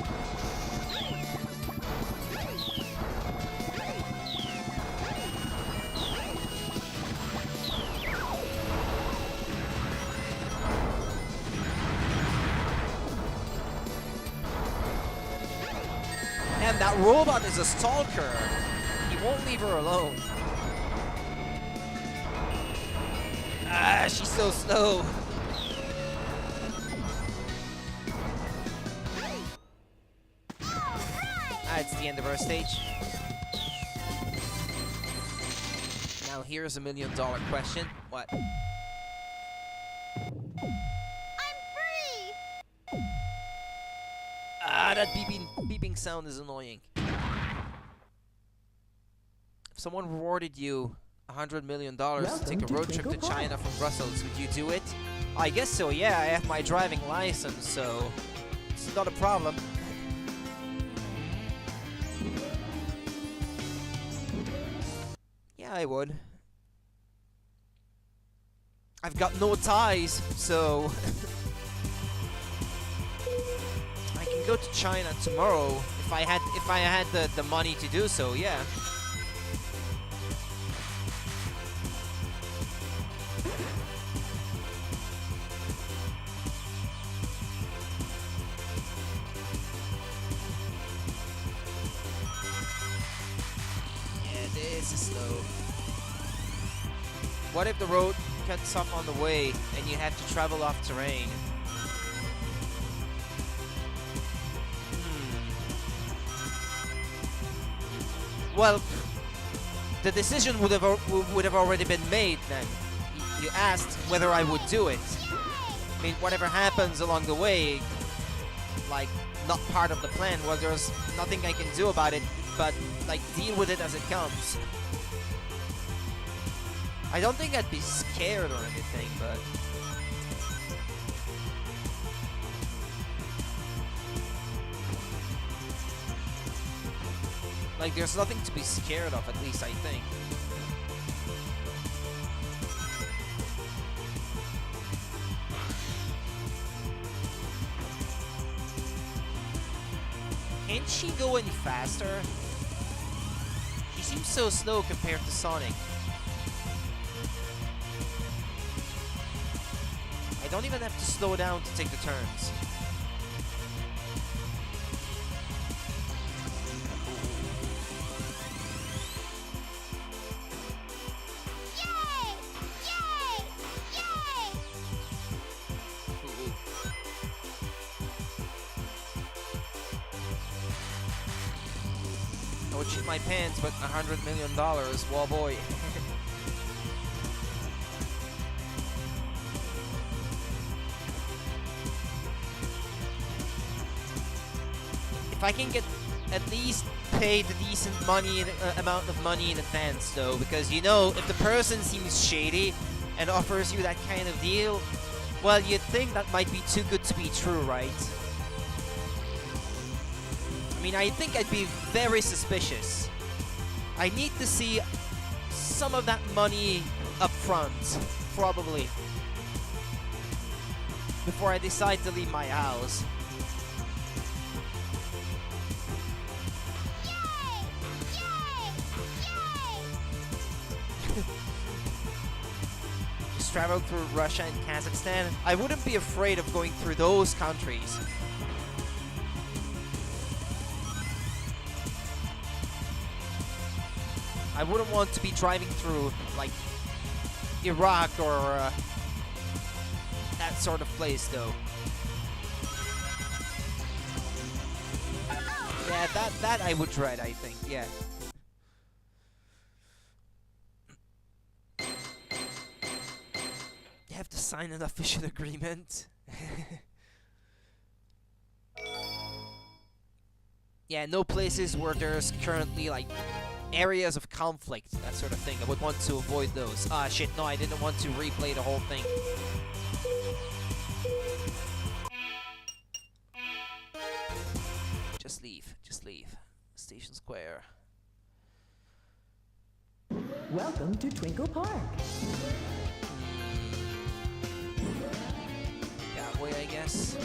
And that robot is a stalker. He won't leave her alone. Ah, she's so slow. Ah, it's the end of our stage. Now here's $1 million question. What? Ah, that beeping sound is annoying. If someone rewarded you $100 million to take a road trip to China from Brussels, would you do it? I guess so, yeah. I have my driving license, so it's not a problem. Yeah, I would. I've got no ties, so I can go to China tomorrow if I had the money to do so, yeah. this is slow. What if the road cuts off on the way and you have to travel off terrain? Well, the decision would have already been made then. You asked whether I would do it. I mean, whatever happens along the way, like, not part of the plan, well, there's nothing I can do about it, but, like, deal with it as it comes. I don't think I'd be scared or anything, but... like, there's nothing to be scared of, at least I think. Can't she go any faster? She seems so slow compared to Sonic. I don't even have to slow down to take the turns. I would shit my pants, but $100 million, whoa boy. If I can get at least paid a decent money, amount of money in advance though, because you know, if the person seems shady and offers you that kind of deal, well, you'd think that might be too good to be true, right? I mean, I think I'd be very suspicious. I need to see some of that money up front, probably, before I decide to leave my house. Just travel through Russia and Kazakhstan. I wouldn't be afraid of going through those countries. I wouldn't want to be driving through, like, Iraq or that sort of place, though. Yeah, that I would dread, I think, yeah. You have to sign an official agreement. Yeah, no places where there's currently, like, areas of conflict, that sort of thing. I would want to avoid those. Ah, shit, no, I didn't want to replay the whole thing. Just leave. Station Square. Welcome to Twinkle Park. That way, I guess.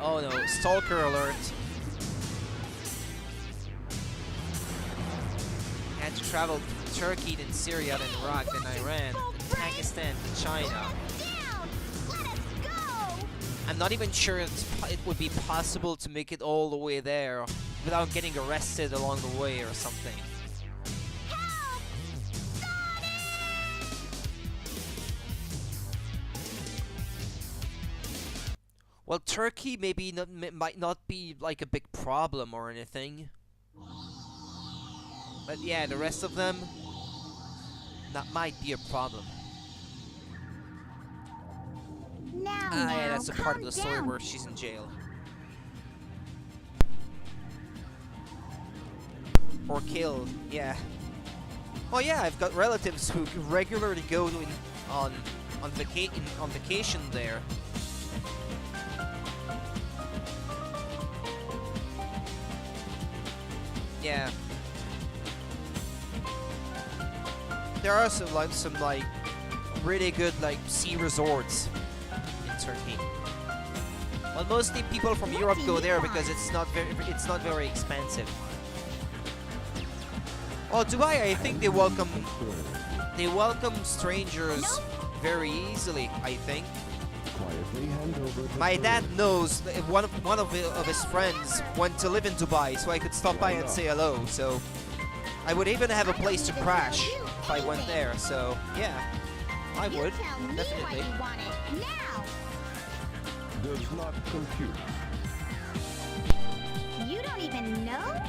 Oh no, stalker alert. Had to travel to Turkey, then Syria, then Iraq, then Iran, then Pakistan, then China. I'm not even sure it would be possible to make it all the way there without getting arrested along the way or something. Well, Turkey maybe might not be like a big problem or anything. But yeah, the rest of them, that might be a problem. Yeah, that's a part of the story where she's in jail. Or killed, yeah. Oh yeah, I've got relatives who regularly go on vacation there. Yeah. There are some like really good like sea resorts in Turkey. Well, mostly people from Europe go there because it's not very expensive. Oh, Dubai, I think they welcome strangers very easily, I think. My dad knows that one of his friends went to live in Dubai, so I could stop by and say hello. So I would even have a place to crash if I went there. So yeah, I would definitely. Does not compute. You don't even know?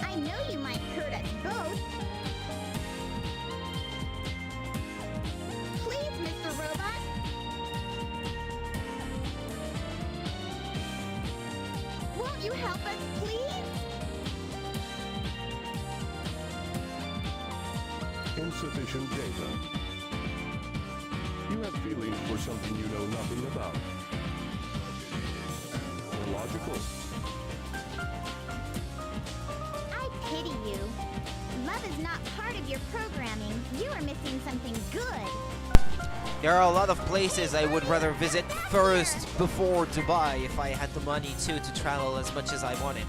I know you might hurt us both. Please, Mr. Robot. Won't you help us, please? Insufficient data. You have feelings for something you know nothing about. Illogical. I pity you. Love is not part of your programming. You are missing something good. There are a lot of places I would rather visit first before Dubai if I had the money to travel as much as I wanted.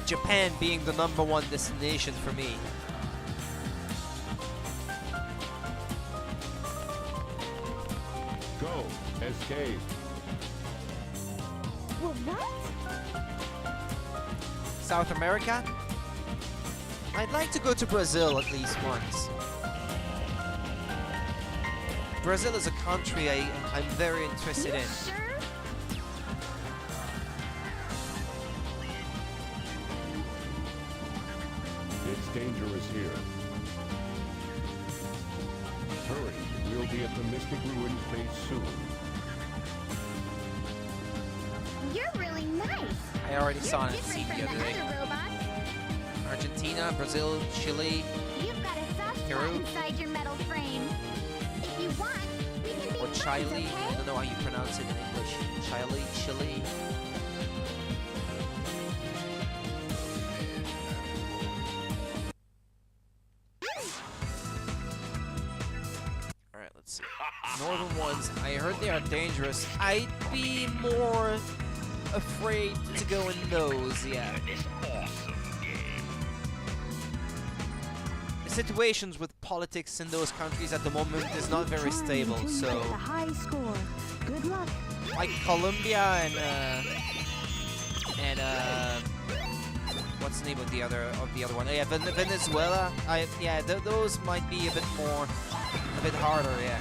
Japan being the #1 destination for me. Go. Escape. Well, what? South America? I'd like to go to Brazil at least once. Brazil is a country I'm very interested in. Sure? It's dangerous here. Hurry. We'll be at the Mystic Ruins base soon. You're really nice. I already You're saw it on different TV from the other day. other robots. Argentina, Brazil, Chile, You've got a soft spot Peru. inside your metal frame. If you want, we can be or friends, Chile. I okay? don't know how you pronounce it in English. Chile. Alright, let's see. Northern ones, I heard they are dangerous. I'd be more afraid to go in those, yeah. The situations with politics in those countries at the moment is not very stable, so A high score. Good luck. like Colombia and what's the name of the other one? Yeah, Venezuela. Those might be a bit harder, yeah.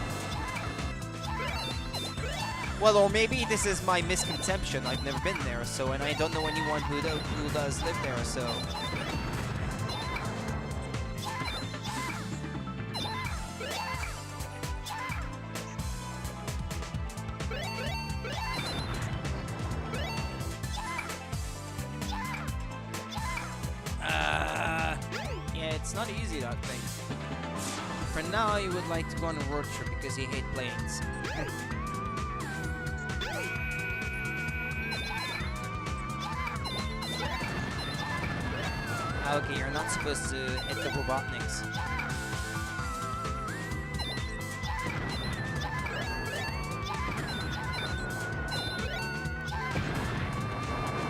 Well, or maybe this is my misconception. I've never been there, so, and I don't know anyone who does live there, so. Yeah, it's not easy, that thing. For now, he would like to go on a road trip because he hates planes. Okay, you're not supposed to hit the Robotniks.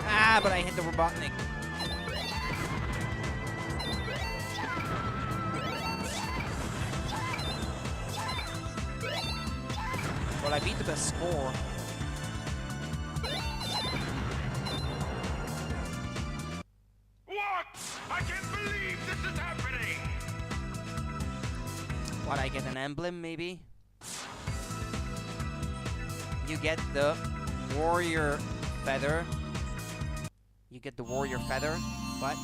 Ah, but I hit the Robotnik. Well, I beat the best score. What? I can't believe this is happening! What, I get an emblem, maybe? You get the warrior feather. You get the warrior feather. What?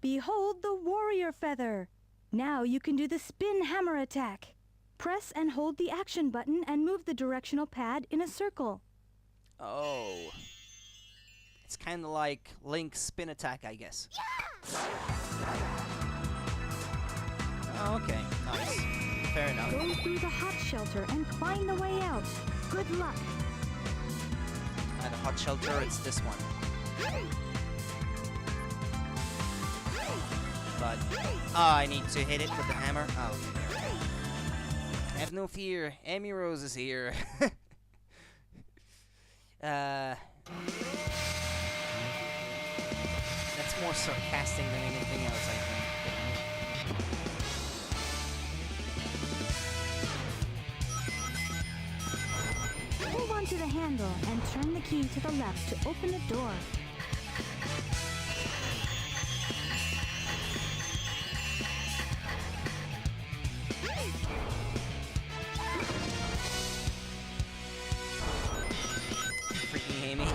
Behold the warrior feather. Now you can do the spin hammer attack. Press and hold the action button and move the directional pad in a circle. Oh. It's kind of like Link's spin attack, I guess. Oh, okay, nice. fair enough. Go through the hot shelter and find the way out. Good luck. The hot shelter, it's this one. But, I need to hit it with the hammer. Oh, okay. Have no fear, Amy Rose is here. That's more sarcastic than anything else, I think. Hold on to the handle and turn the key to the left to open the door. Freaking Amy.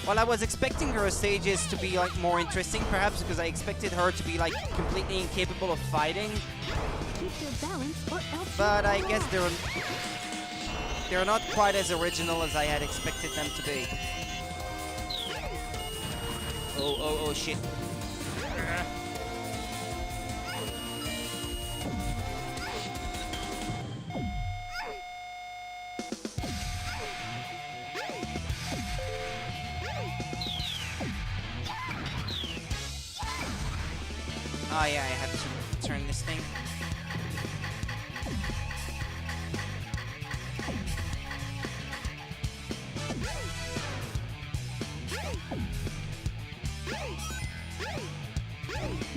Well, I was expecting her stages to be like more interesting, perhaps because I expected her to be like completely incapable of fighting. Keep your balance or else But you'll I fall guess off. they're not quite as original as I had expected them to be. Oh shit. Oh yeah, I have to turn this thing.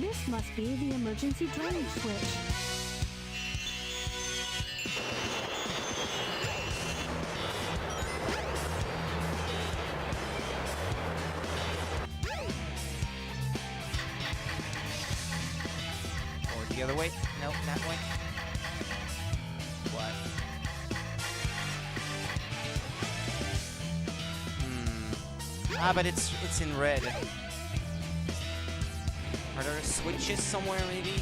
This must be the emergency drainage switch. Or the other way? No, that way. What? Ah, but it's in red. Are there switches somewhere, maybe?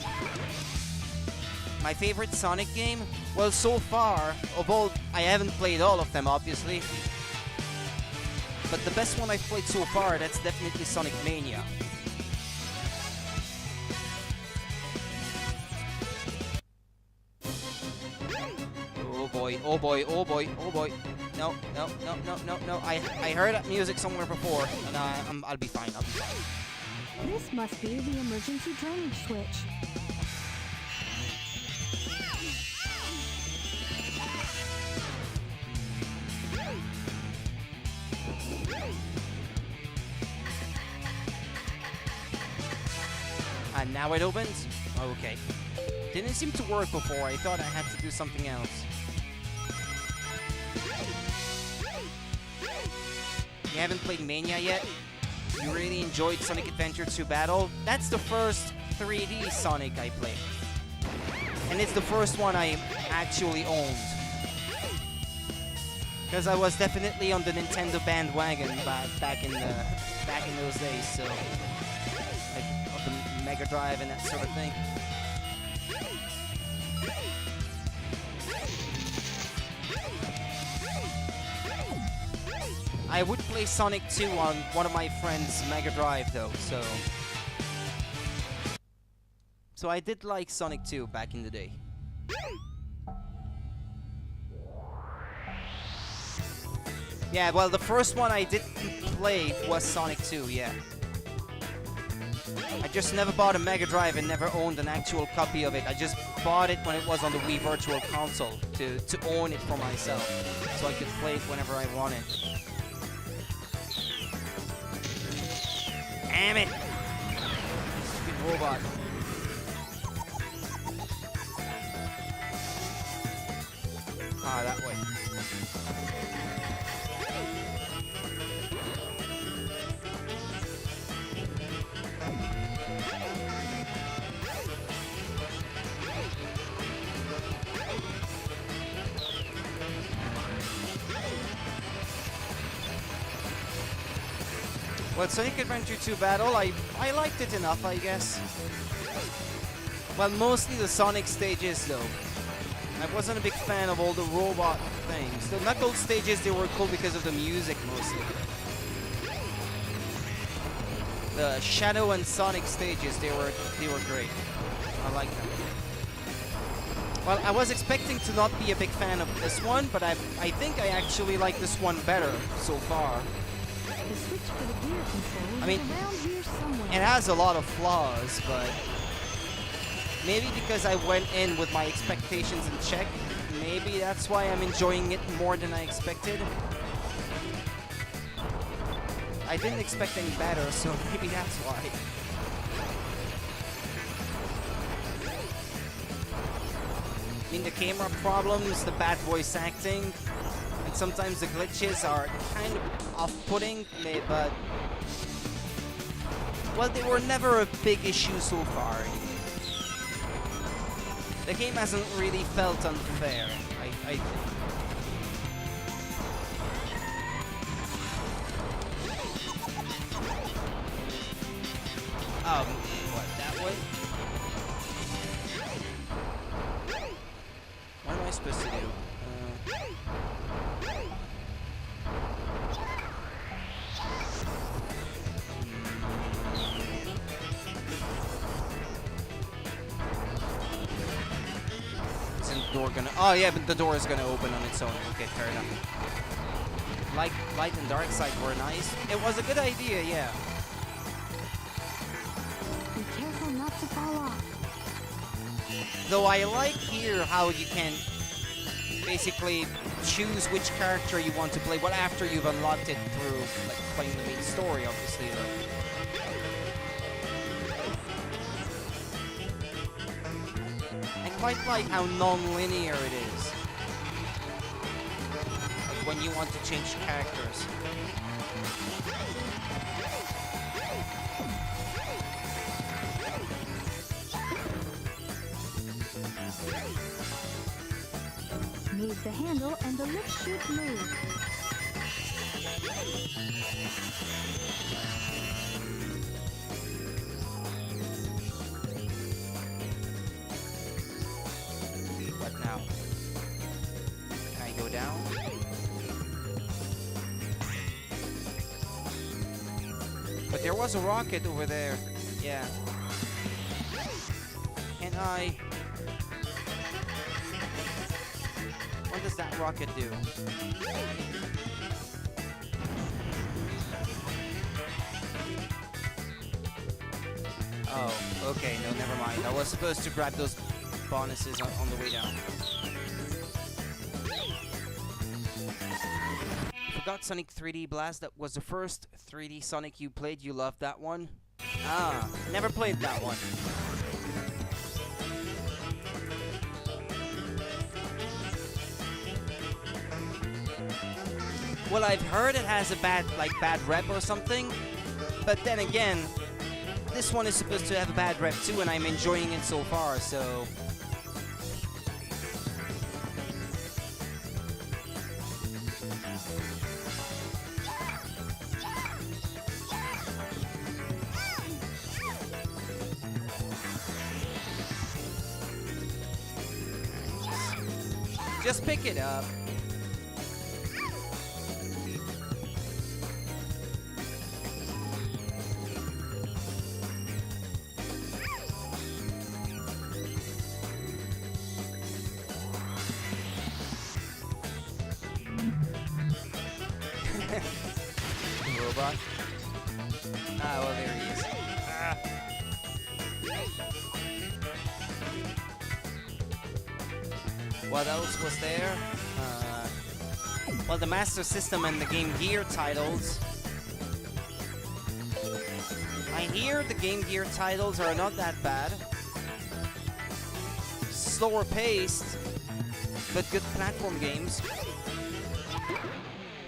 My favorite Sonic game? Well, so far, of all, I haven't played all of them, obviously. But the best one I've played so far, that's definitely Sonic Mania. Oh boy, oh boy, oh boy, oh boy. No. I heard that music somewhere before, and I'll be fine, I'll be fine. This must be the emergency drainage switch. And now it opens? Okay. Didn't seem to work before. I thought I had to do something else. You haven't played Mania yet? You really enjoyed Sonic Adventure 2 Battle? That's the first 3D Sonic I played. And it's the first one I actually owned. Because I was definitely on the Nintendo bandwagon back in those days, so like of the Mega Drive and that sort of thing. I would play Sonic 2 on one of my friends' Mega Drive though, so I did like Sonic 2 back in the day. Yeah, well, the first one I did play was Sonic 2, yeah. I just never bought a Mega Drive and never owned an actual copy of it. I just bought it when it was on the Wii Virtual Console to own it for myself, so I could play it whenever I wanted. Damn it! Stupid robot. Ah, that way. Well, Sonic Adventure 2 Battle, I liked it enough, I guess. Well, mostly the Sonic stages, though. I wasn't a big fan of all the robot things. The Knuckles stages, they were cool because of the music, mostly. The Shadow and Sonic stages, they were great. I liked them. Well, I was expecting to not be a big fan of this one, but I think I actually like this one better so far. The switch for the gear control I mean, is around here somewhere. It has a lot of flaws, but maybe because I went in with my expectations in check, maybe that's why I'm enjoying it more than I expected. I didn't expect any better, so maybe that's why. I mean, the camera problems, the bad voice acting, and sometimes the glitches are kind of off-putting, but... Well, they were never a big issue so far. The game hasn't really felt unfair, I think. What, that way? What am I supposed to do? Isn't the door gonna... Oh yeah, but the door is gonna open on its own. Okay, fair enough. Light and dark side were nice. It was a good idea, yeah. Be careful not to fall off. Though I like here how you can basically choose which character you want to play. Well, after you've unlocked it through like playing the main story, obviously. I quite like how non-linear it is. Like when you want to change characters. Move the handle and the lift should move. What now? Can I go down? But there was a rocket over there. Yeah. Can I... What does that rocket do? Oh, okay, no, never mind. I was supposed to grab those bonuses on the way down. Forgot Sonic 3D Blast. That was the first 3D Sonic you played. You loved that one? Ah, never played that one. Well, I've heard it has a bad rep or something, but then again, this one is supposed to have a bad rep too, and I'm enjoying it so far, so... Just pick it up. Robot. Ah, well, there he is. Ah. What else was there? Well, the Master System and the Game Gear titles. I hear the Game Gear titles are not that bad. Slower paced, but good platform games.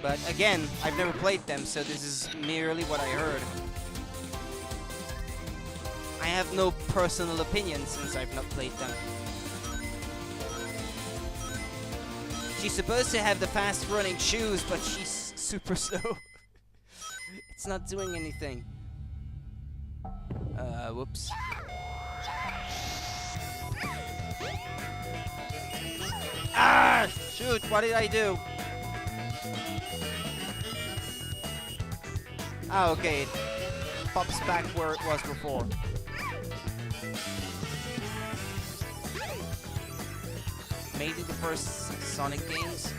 But again, I've never played them, so this is merely what I heard. I have no personal opinion since I've not played them. She's supposed to have the fast-running shoes, but she's super slow. It's not doing anything. Whoops. Ah! Shoot, what did I do? Ah, okay. It pops back where it was before. Maybe the first Sonic games.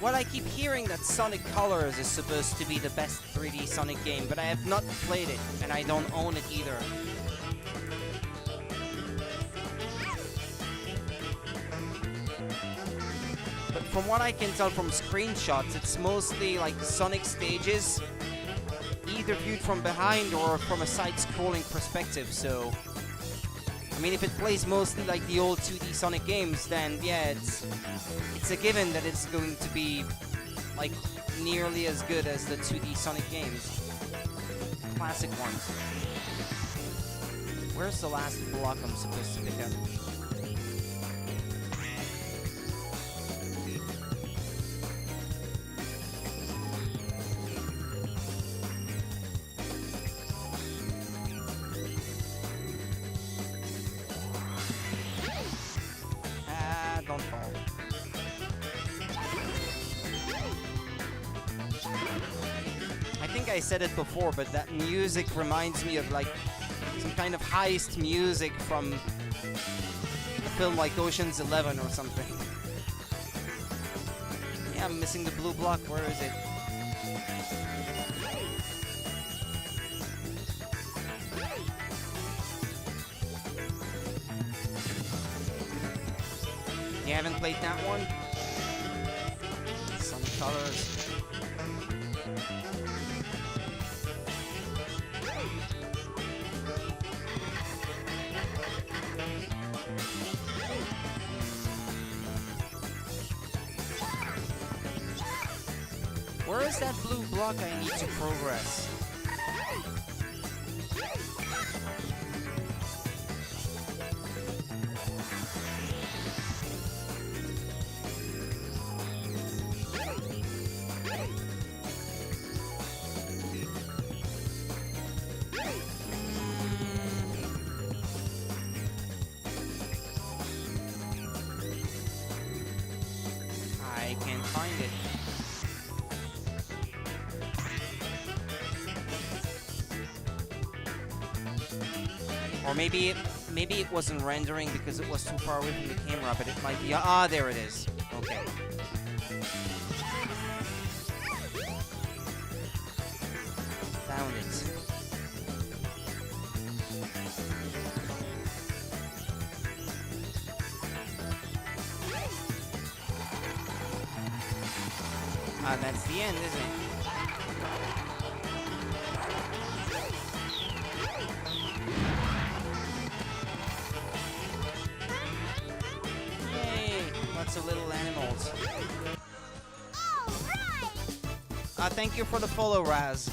Well, I keep hearing that Sonic Colors is supposed to be the best 3D Sonic game, but I have not played it, and I don't own it either. But from what I can tell from screenshots, it's mostly like Sonic stages, either viewed from behind or from a side-scrolling perspective, so... I mean, if it plays mostly like the old 2D Sonic games, then yeah, it's a given that it's going to be like nearly as good as the 2D Sonic games. Classic ones. Where's the last block I'm supposed to pick up? Don't fall. I think I said it before, but that music reminds me of like some kind of heist music from a film like Ocean's 11 or something. Yeah, I'm missing the blue block. Where is it? You haven't played that one? Sonic Colors. Where is that blue block I need to progress? I can't find it. Or maybe it wasn't rendering because it was too far away from the camera, but it might be. Ah, there it is. Okay. Found it. Ah, that's the end, isn't it? Yay! Lots of little animals. Thank you for the follow, Raz.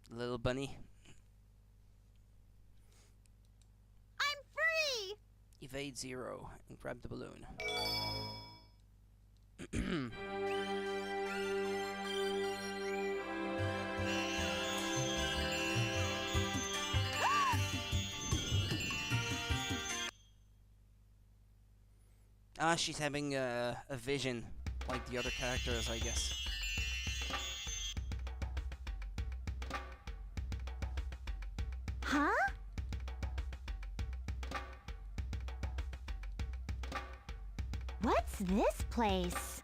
Little bunny. I'm free! Evade 0 and grab the balloon. She's having a vision, like the other characters, I guess. Huh? What's this place?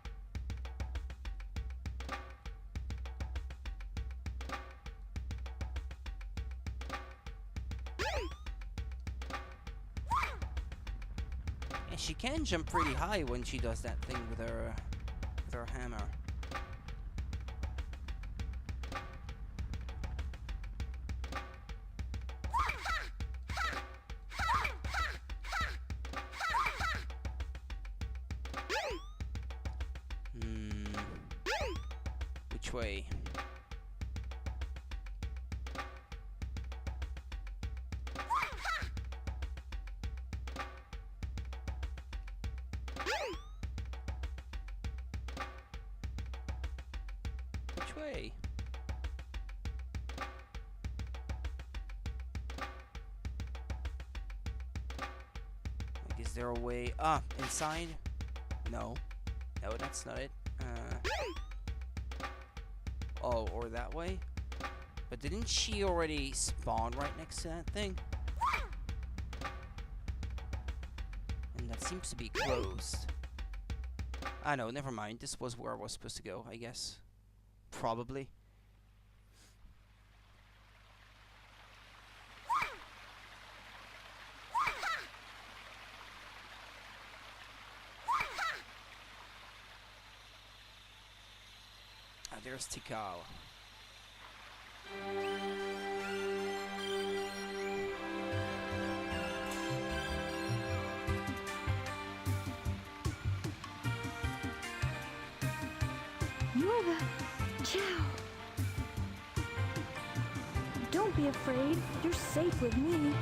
And she can jump pretty high when she does that thing with her hammer. Which way? Which way? Like, is there a way? Ah, inside? No. No, that's not it. Oh, or that way? But didn't she already spawn right next to that thing? And that seems to be closed. Ah no, never mind. This was where I was supposed to go, I guess. Probably. Ah, there's Tikal. You're the Chow. Don't be afraid. You're safe with me.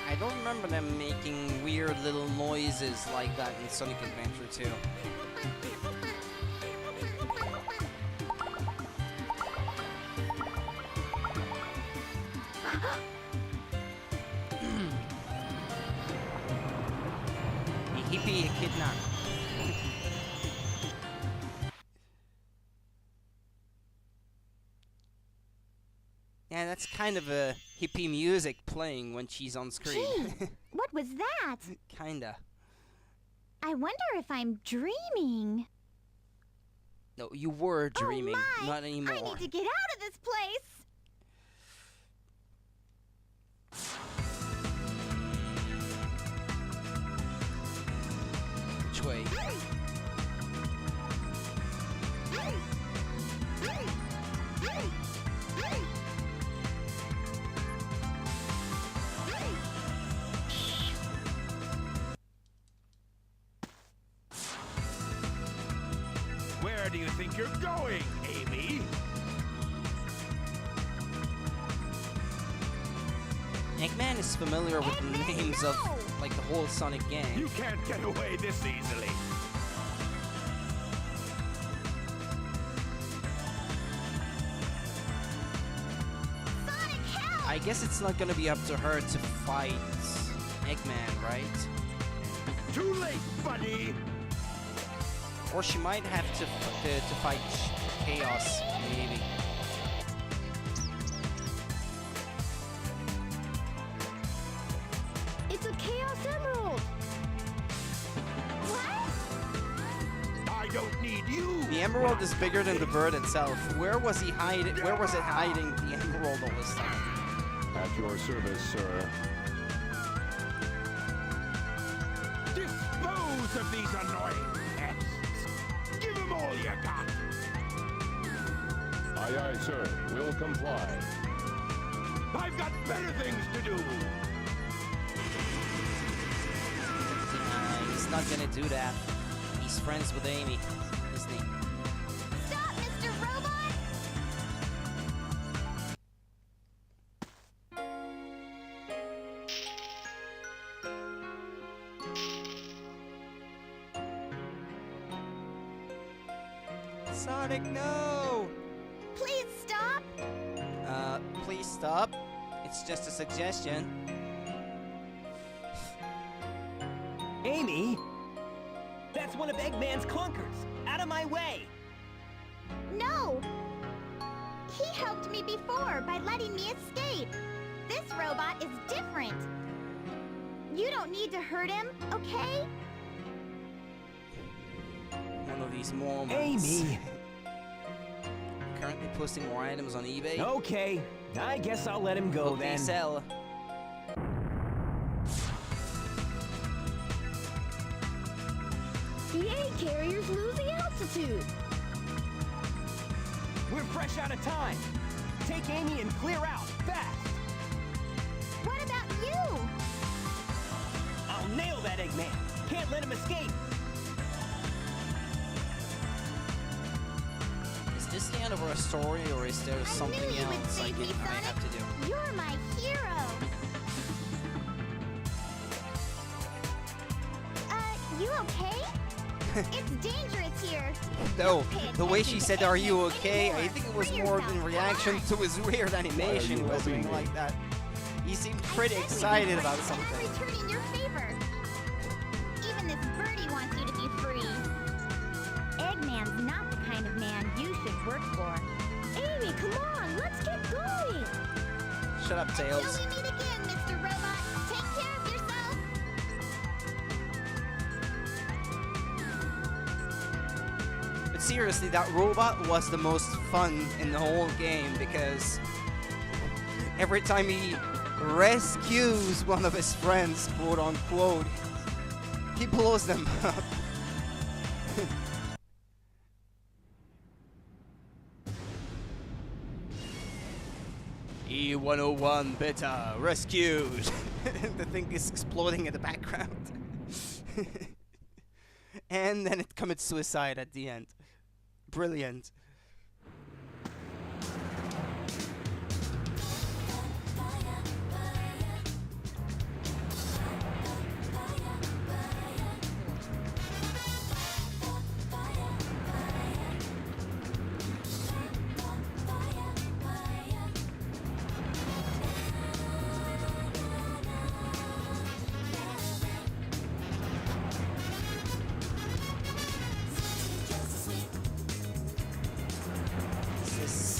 I don't remember them making weird little noises like that in Sonic Adventure 2. Hippie Echidna. Yeah, that's kind of a hippie music playing when she's on screen. Gee, what was that? Kinda. I wonder if I'm dreaming. No, you were dreaming, Oh my, not anymore. I need to get out of this place. Which way? Where do you think you're going, Amy? Eggman is familiar with the Eggman, names no! of like the whole Sonic gang. You can't get away this easily. Sonic, help! I guess it's not gonna be up to her to fight Eggman, right? Too late, buddy. Or she might have to fight Chaos, maybe. It's a Chaos Emerald! I don't need you. The emerald is bigger than the bird itself. Where was he hiding? Where was it hiding the emerald all this time? At your service, sir. Dispose of these annoying pests. Give them all you got. Aye, aye, sir. Will comply. I've got better things to do. He's not gonna do that. He's friends with Amy, isn't he? Stop, Mr. Robot! Sonic, no! Please stop! Please stop. It's just a suggestion. Amy? That's one of Eggman's clunkers. Out of my way! No! He helped me before by letting me escape. This robot is different. You don't need to hurt him, okay? One of these moments. Amy! Currently posting more items on eBay. Okay, I guess I'll let him go Hope they then. sell. The egg carrier's losing altitude! We're fresh out of time. Take Amy and clear out, fast! What about you? I'll nail that Eggman. Can't let him escape. Is this the end of our story, or is there something knew you would else I save me, Sonic. have to do? You're my hero. You okay? It's dangerous here. No, Pay the way attention she to said, "Are you Eggman okay?" anymore. I think it was Free more yourself. in reaction to his weird animation you was helping doing me? like that. You seem pretty excited about something. It's actually turning your favor. Even this birdie wants you to be free. Eggman's not the kind of man you should work for. Amy, come on, let's get going. Shut up, Tails. Till we meet again, Mr. Robot. Take care of yourself. But seriously, that robot was the most fun in the whole game because every time he rescues one of his friends, quote unquote, he blows them up. E101 Beta rescued. The thing is exploding in the background. And then it commits suicide at the end. Brilliant.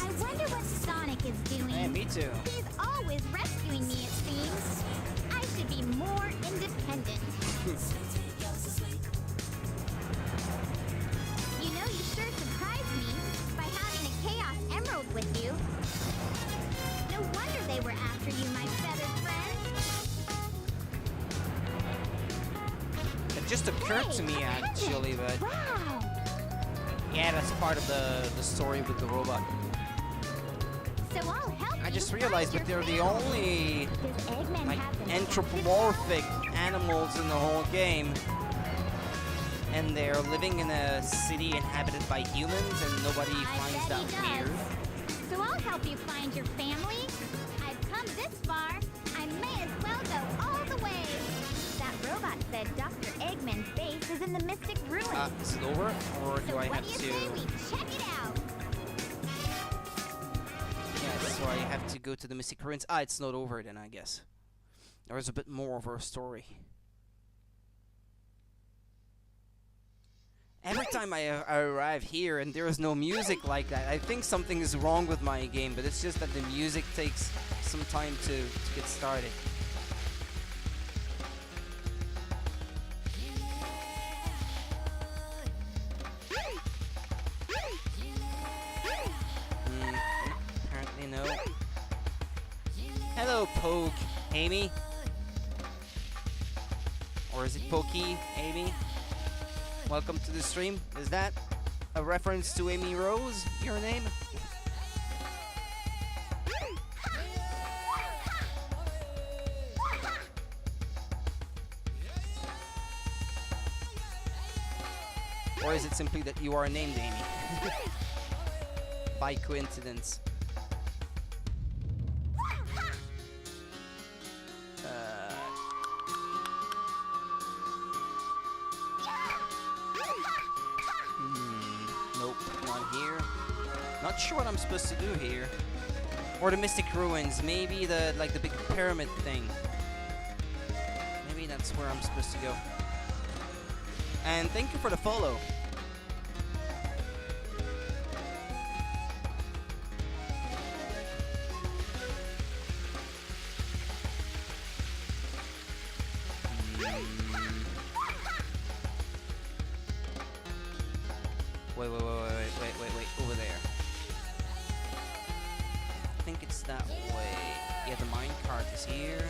I wonder what Sonic is doing. Hey, me too. He's always rescuing me, it seems. I should be more independent. You know, you sure surprised me by having a Chaos Emerald with you. No wonder they were after you, my feathered friend. It just occurred to me Hey, a actually, pendant. but Wow! yeah, that's part of the story with the robot. So I'll help I you just find realized your that they're the family. only Does Eggman like have an anthropomorphic animals in the whole game. And they're living in a city inhabited by humans and nobody I finds bet that he weird. does. So I'll help you find your family. I've come this far. I may as well go all the way. That robot said Dr. Eggman's base is in the Mystic Ruins. Is it over? Or so do I what have do you to... say we check it out? Yeah, so I have to go to the Mystic Ruins. Ah, it's not over then, I guess. There's a bit more of our story. Every time I arrive here and there is no music like that, I think something is wrong with my game, but it's just that the music takes some time to get started. Apparently no. Hello, Poke, Amy. Or is it Pokey, Amy? Welcome to the stream. Is that a reference to Amy Rose, your name? Or is it simply that you are named Amy? By coincidence. Nope, not here. Not sure what I'm supposed to do here. Or the Mystic Ruins. Maybe the the big pyramid thing. Maybe that's where I'm supposed to go. And thank you for the follow. Wait, over there. I think it's that way. Yeah, the minecart is here.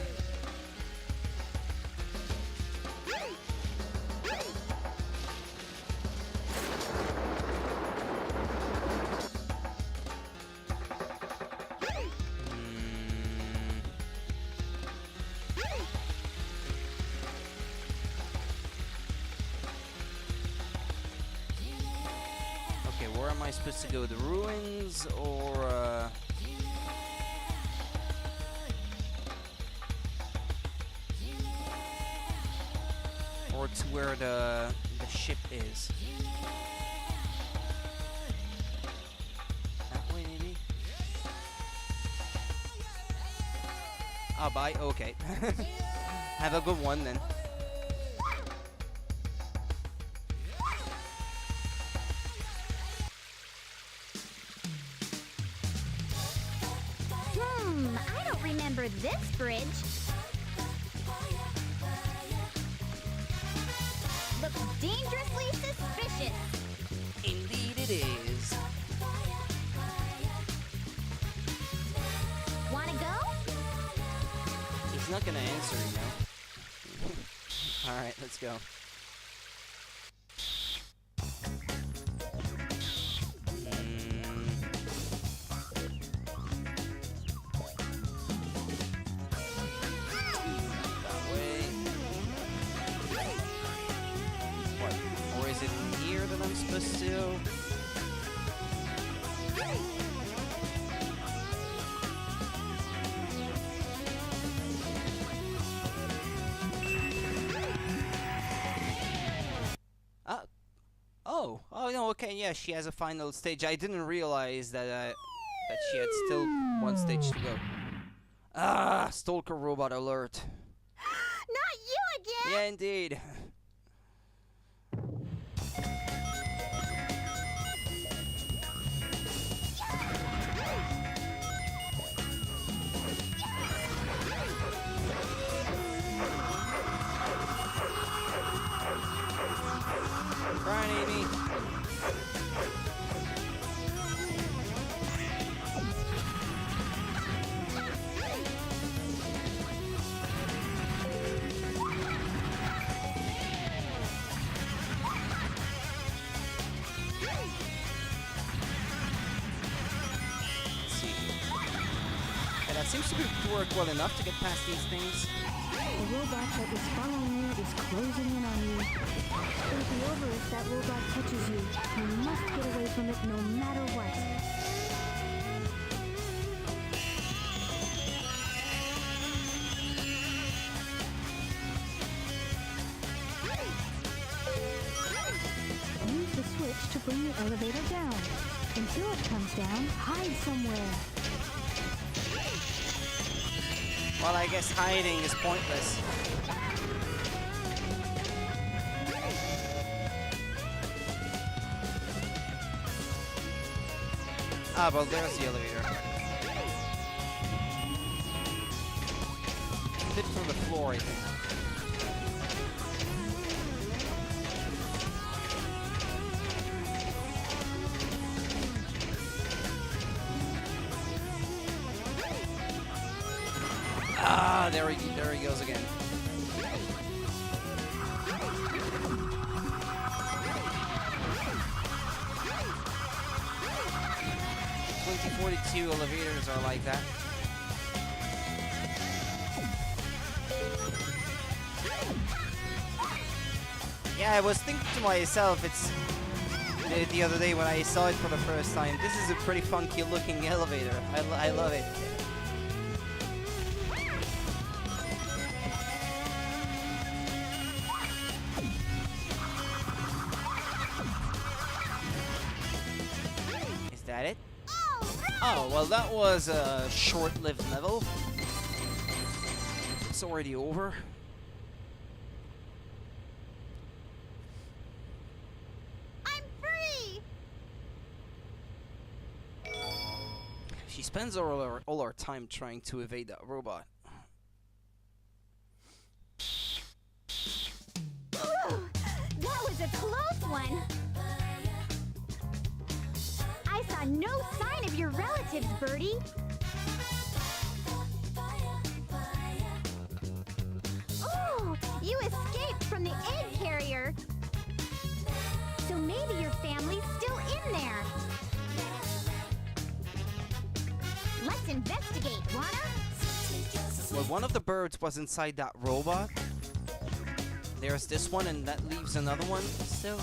Where am I supposed to go? The ruins or to where the ship is? That way maybe? Oh, bye. Okay. Have a good one then. I don't remember this bridge. Looks dangerously suspicious. Indeed it is. Wanna go? He's not gonna answer, you know. Alright, let's go. That way. What? Or is it in here that I'm supposed to? Oh no, okay, yeah, she has a final stage. I didn't realize that that she had still one stage to go. Ah, Stalker Robot alert. Not you again! Yeah, indeed. Brian, Amy. Let's see. Yeah, that seems to work well enough to get past these things. The robot that was following you is closing in on you. It'll be over if that robot touches you. You must get away from it no matter what. Use the switch to bring the elevator down. Until it comes down, hide somewhere. Well, I guess hiding is pointless. Ah, well, there's the elevator. Hit from the floor, I think. Ah, there he goes again. .42 elevators are like that. Yeah, I was thinking to myself, it's the other day when I saw it for the first time. This is a pretty funky looking elevator. I love it. Is that it? Oh, well, that was a short-lived level. It's already over. I'm free! She spends all our time trying to evade that robot. Ooh, that was a close one. I saw no sign of your relatives, Birdie. Oh, you escaped from the egg carrier. So maybe your family's still in there. Let's investigate, wanna? Well, one of the birds was inside that robot. There's this one, and that leaves another one still.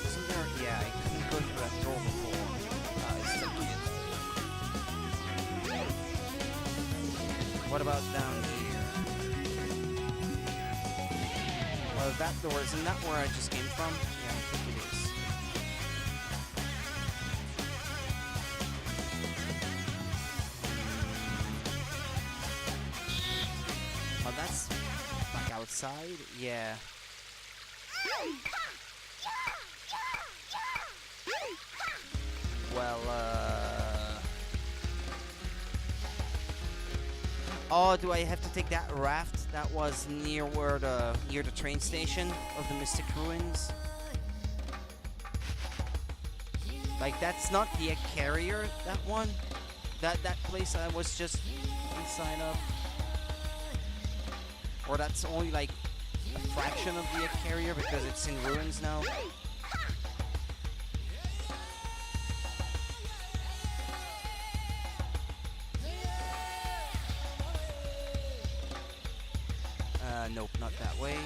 Isn't there? Yeah, I couldn't go through that door before. I still can't. What about down here? That door, isn't that where I just came from? Yeah, I think it is. Oh, that's like outside? Yeah. Well, oh, do I have to take that raft that was near the train station of the Mystic Ruins? Like, that's not the egg carrier, that one? That place I was just inside of? Or that's only like a fraction of the egg carrier because it's in ruins now? Nope, not that way.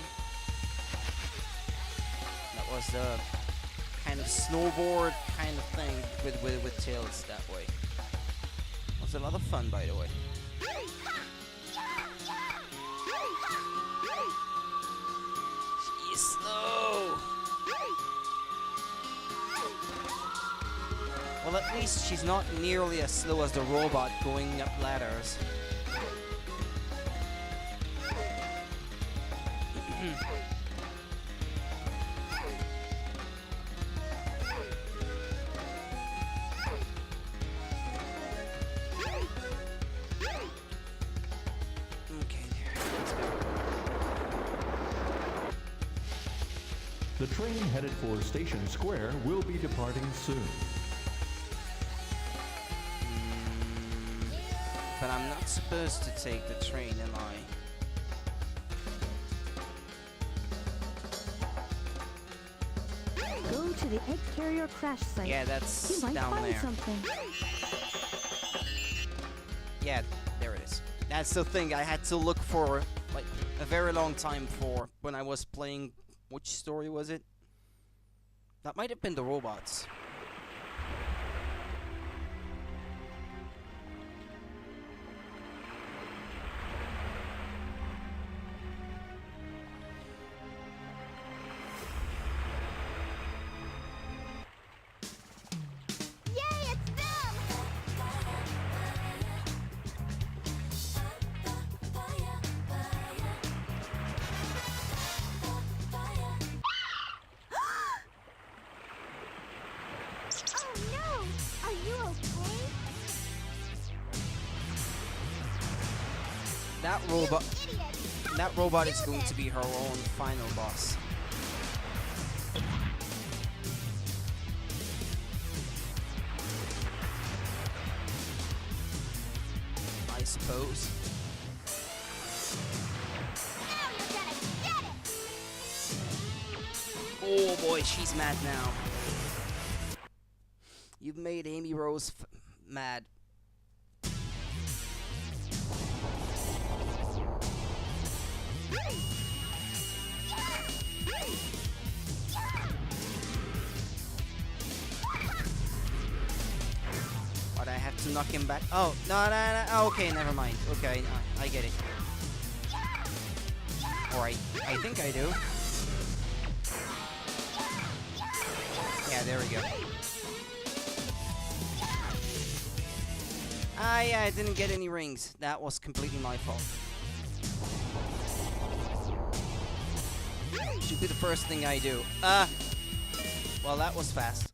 That was the kind of snowboard kind of thing with tails that way. It was a lot of fun, by the way. She's slow. Well, at least she's not nearly as slow as the robot going up ladders. The train headed for Station Square will be departing soon. But I'm not supposed to take the train, am I? Go to the egg carrier crash site. Yeah, that's You might down find there. something. Yeah, there it is. That's the thing I had to look for like a very long time for when I was playing. Which story was it? That might have been the robots. That robot is going to be her own final boss. I suppose. Oh boy, she's mad now. You've made Amy Rose mad. But I have to knock him back. Oh, no. Oh, okay, never mind. Okay, I get it. Alright, I think I do. Yeah, there we go. Yeah, I didn't get any rings. That was completely my fault. Should be the first thing I do. Well, that was fast.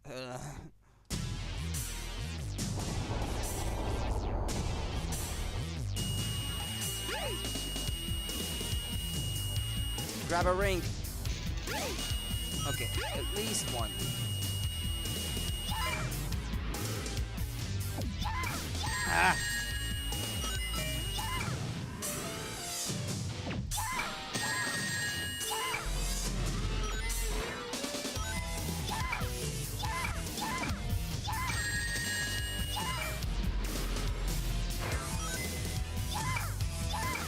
Grab a ring. Okay, at least one. Ah!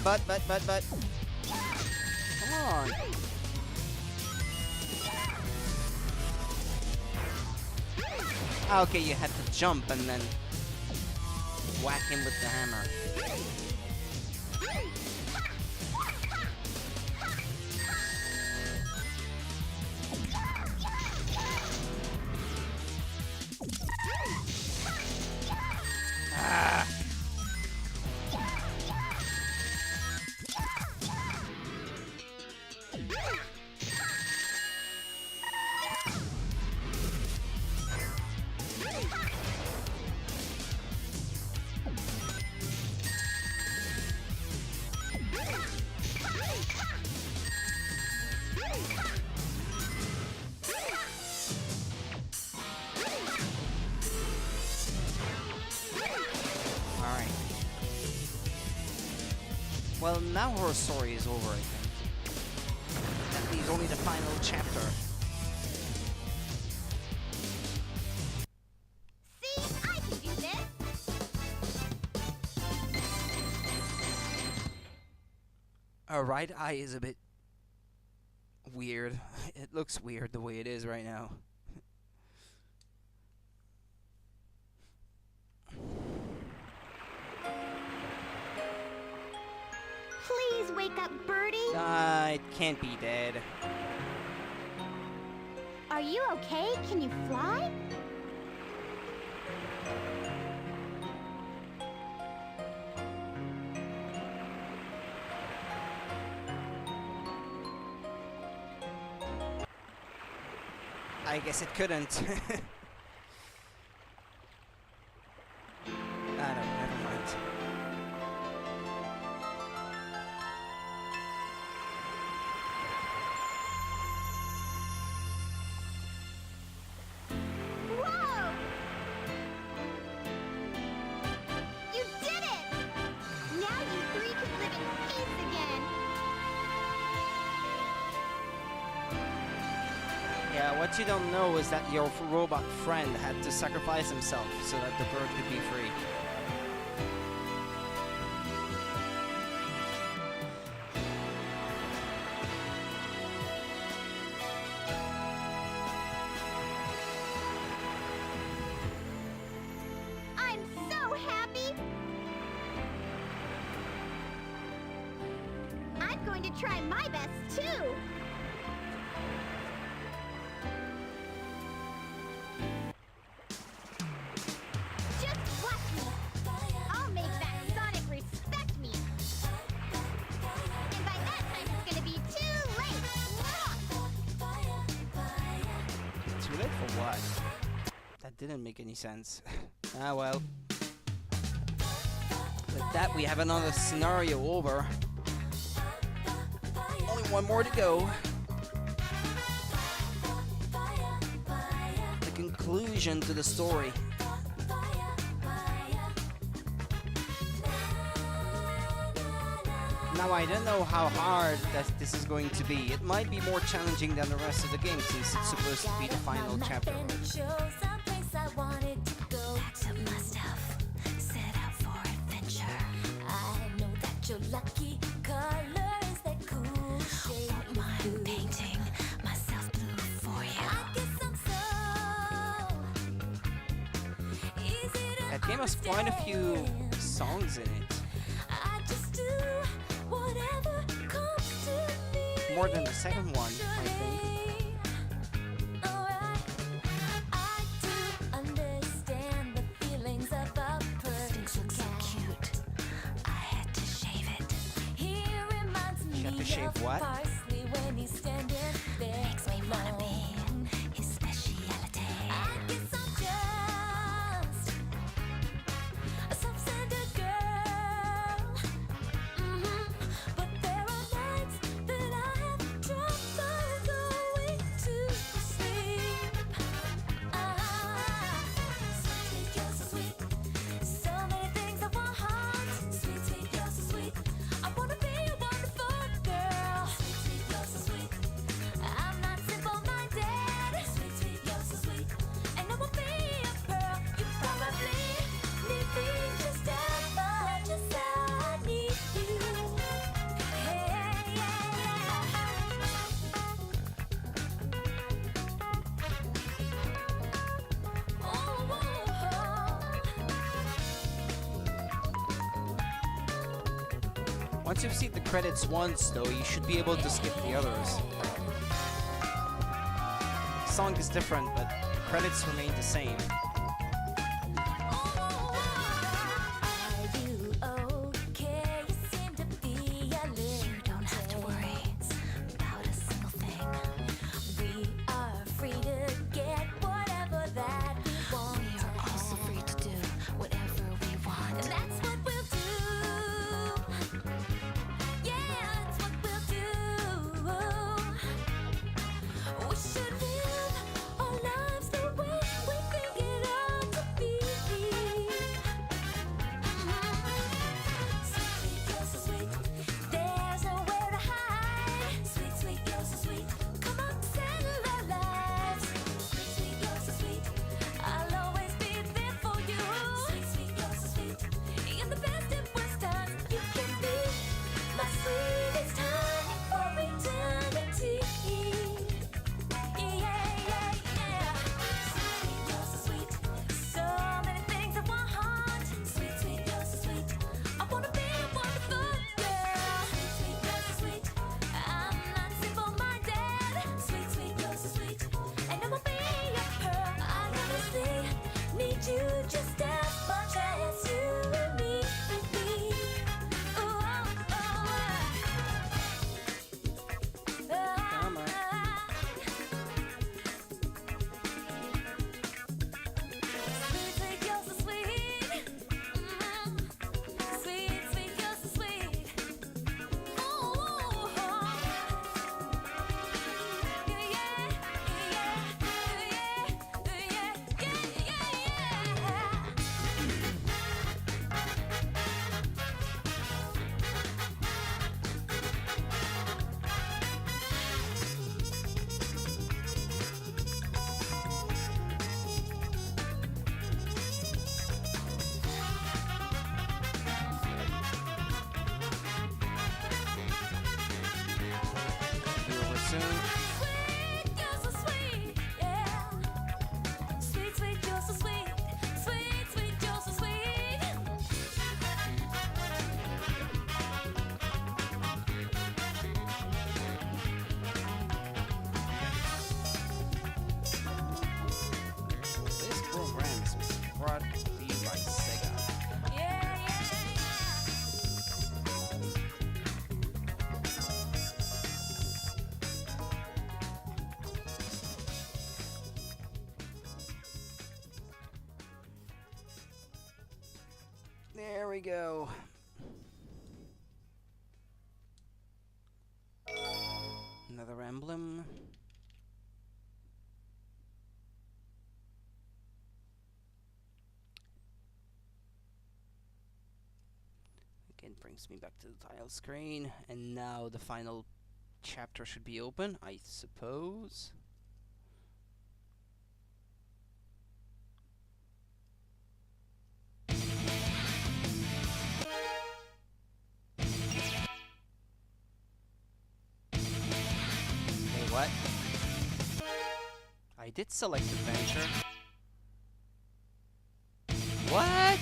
But. Come on. Okay, you had to jump and then whack him with the hammer. Well, now her story is over, I think. That leaves only the final chapter. See, I can do this. Her right eye is a bit weird. It looks weird the way it is right now. Please wake up, Birdie. It can't be dead. Are you okay? Can you fly? I guess it couldn't. Never mind. Whoa! You did it! Now you three can live in peace again. Yeah, what you don't know is that your robot friend had to sacrifice himself so that the bird could be free. I'm so happy! I'm going to try my best, too! Just watch me! I'll make that Sonic respect me! And by that time, it's gonna be too late! Too late for what? That didn't make any sense. Ah well. With that, we have another scenario over. Only one more to go. The conclusion to the story. Now I don't know how hard that this is going to be. It might be more challenging than the rest of the game since it's supposed to be the final chapter. Packed up my stuff, set out for adventure. I know that your lucky color is that cool shade. Won't mind painting myself blue for you. I guess I'm so easy to That game has quite a few songs in it. I just do whatever comes to me. More than the second one, I think. Alright, I do understand the feelings of a perfect cat. So cute. I had to shave it. He reminds me had to shave of what? parsley when he's standing there. Makes me wanna be his speciality. I guess I'm just a self-centered girl. But there are nights that I have trouble going to sleep. Sweet, you're so sweet. So many things I want. Sweet, sweet, you're so sweet. I wanna be a wonderful girl. Sweet, you're so sweet. I'm not simple-minded. Sweet, you're so sweet. And I will be a pearl. You probably need me just as much as I need you. Once you've seen the credits once, though, you should be able to skip the others. The song is different, but the credits remain the same. Are you okay? You seem to be a little. You don't have to worry about a single thing. We are free to get whatever that we want. We are also free to do whatever we want. And that's what we'll do. Yeah, that's what we'll do. We should live our lives the way we think it we go. Another emblem. Again, brings me back to the tile screen, and now the final chapter should be open, I suppose. What? I did select adventure. What?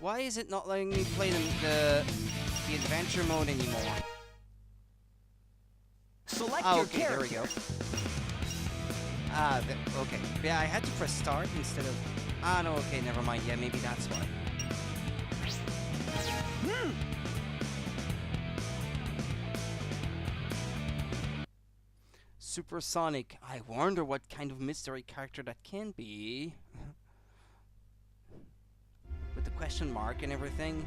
Why is it not letting me play the adventure mode anymore? Select Oh, your okay, character. there we go. Okay. Yeah, I had to press start instead of... Ah, no, okay, never mind. Yeah, maybe that's why. Supersonic. I wonder what kind of mystery character that can be. With the question mark and everything.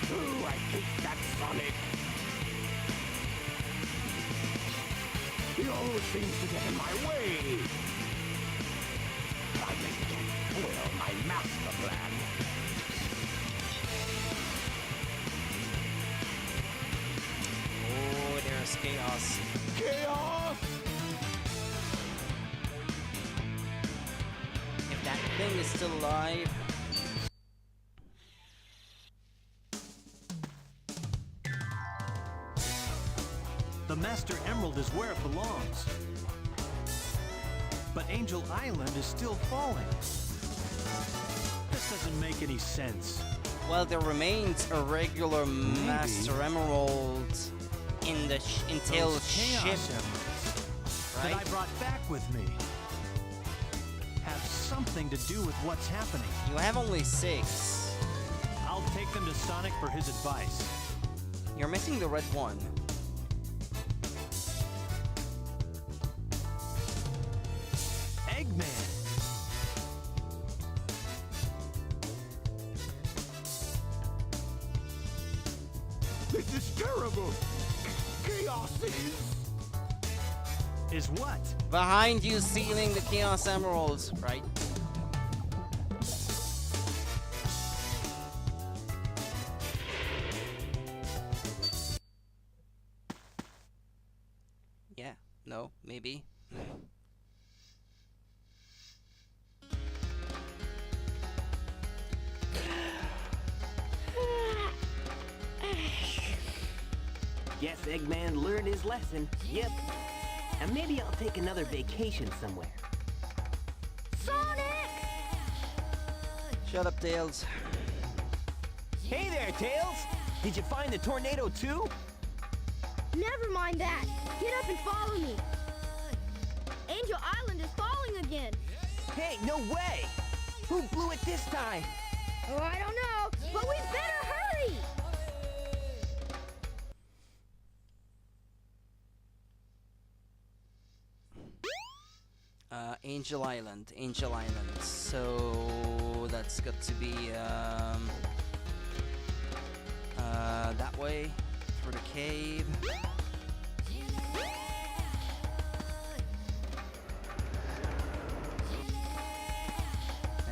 Ooh, I hate that Sonic. He always seems to get in my way. I think he can foil my master plan. Oh, there's chaos. Chaos! If that thing is still alive. The Master Emerald is where it belongs. But Angel Island is still falling. This doesn't make any sense. Well, there remains a regular Master Emerald in the Intel Those ship, Chaos Emeralds right? that I brought back with me have something to do with what's happening. You have only 6. I'll take them to Sonic for his advice. You're missing the red one. Eggman! This is terrible! Chaos Is what? Behind you, stealing the Chaos Emeralds, right? Yeah, no, maybe. Guess Eggman learned his lesson. Yep. And maybe I'll take another vacation somewhere. Sonic! Shut up, Tails. Hey there, Tails! Did you find the tornado too? Never mind that. Get up and follow me. Angel Island is falling again. Hey, no way! Who blew it this time? Oh, I don't know, but we better hurry! Angel Island. So that's got to be that way through the cave.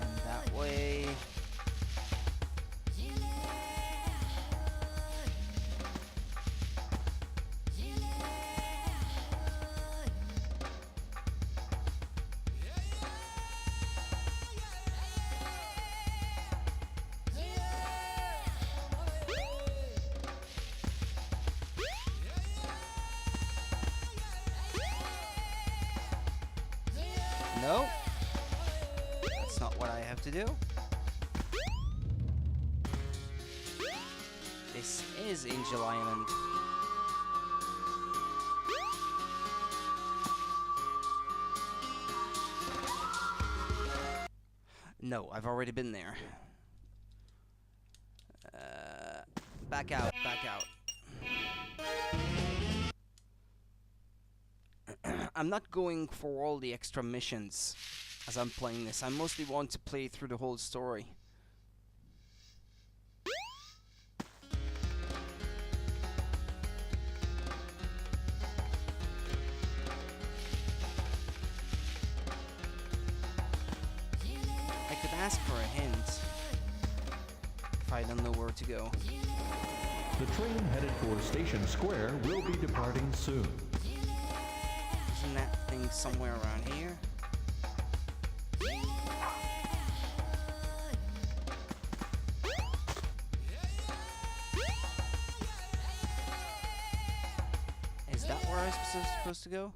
And that way. No, that's not what I have to do. This is Angel Island. No, I've already been there. Back out, back out. I'm not going for all the extra missions as I'm playing this. I mostly want to play through the whole story. I could ask for a hint if I don't know where to go. The train headed for Station Square will be departing soon. Isn't that thing somewhere around here? Is that where I was supposed to go?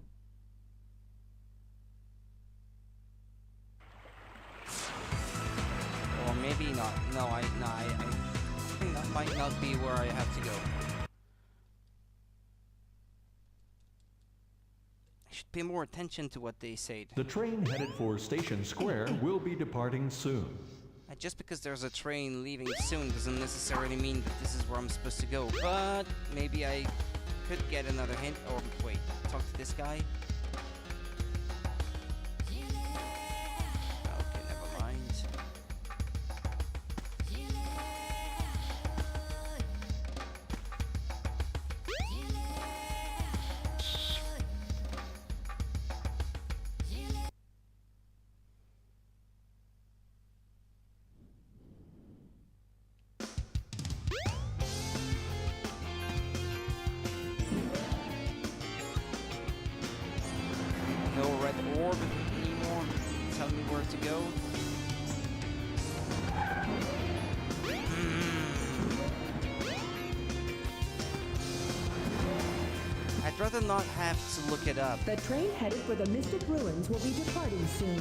Or maybe not. No, I think that might not be where I have to go. I should pay more attention to what they say. The train headed for Station Square will be departing soon. Just because there's a train leaving soon doesn't necessarily mean that this is where I'm supposed to go. But maybe I could get another hint. Or wait, talk to this guy. Okay, never mind. No red orb anymore. Tell me where to go. I'd rather not have to look it up. The train headed for the Mystic Ruins will be departing soon.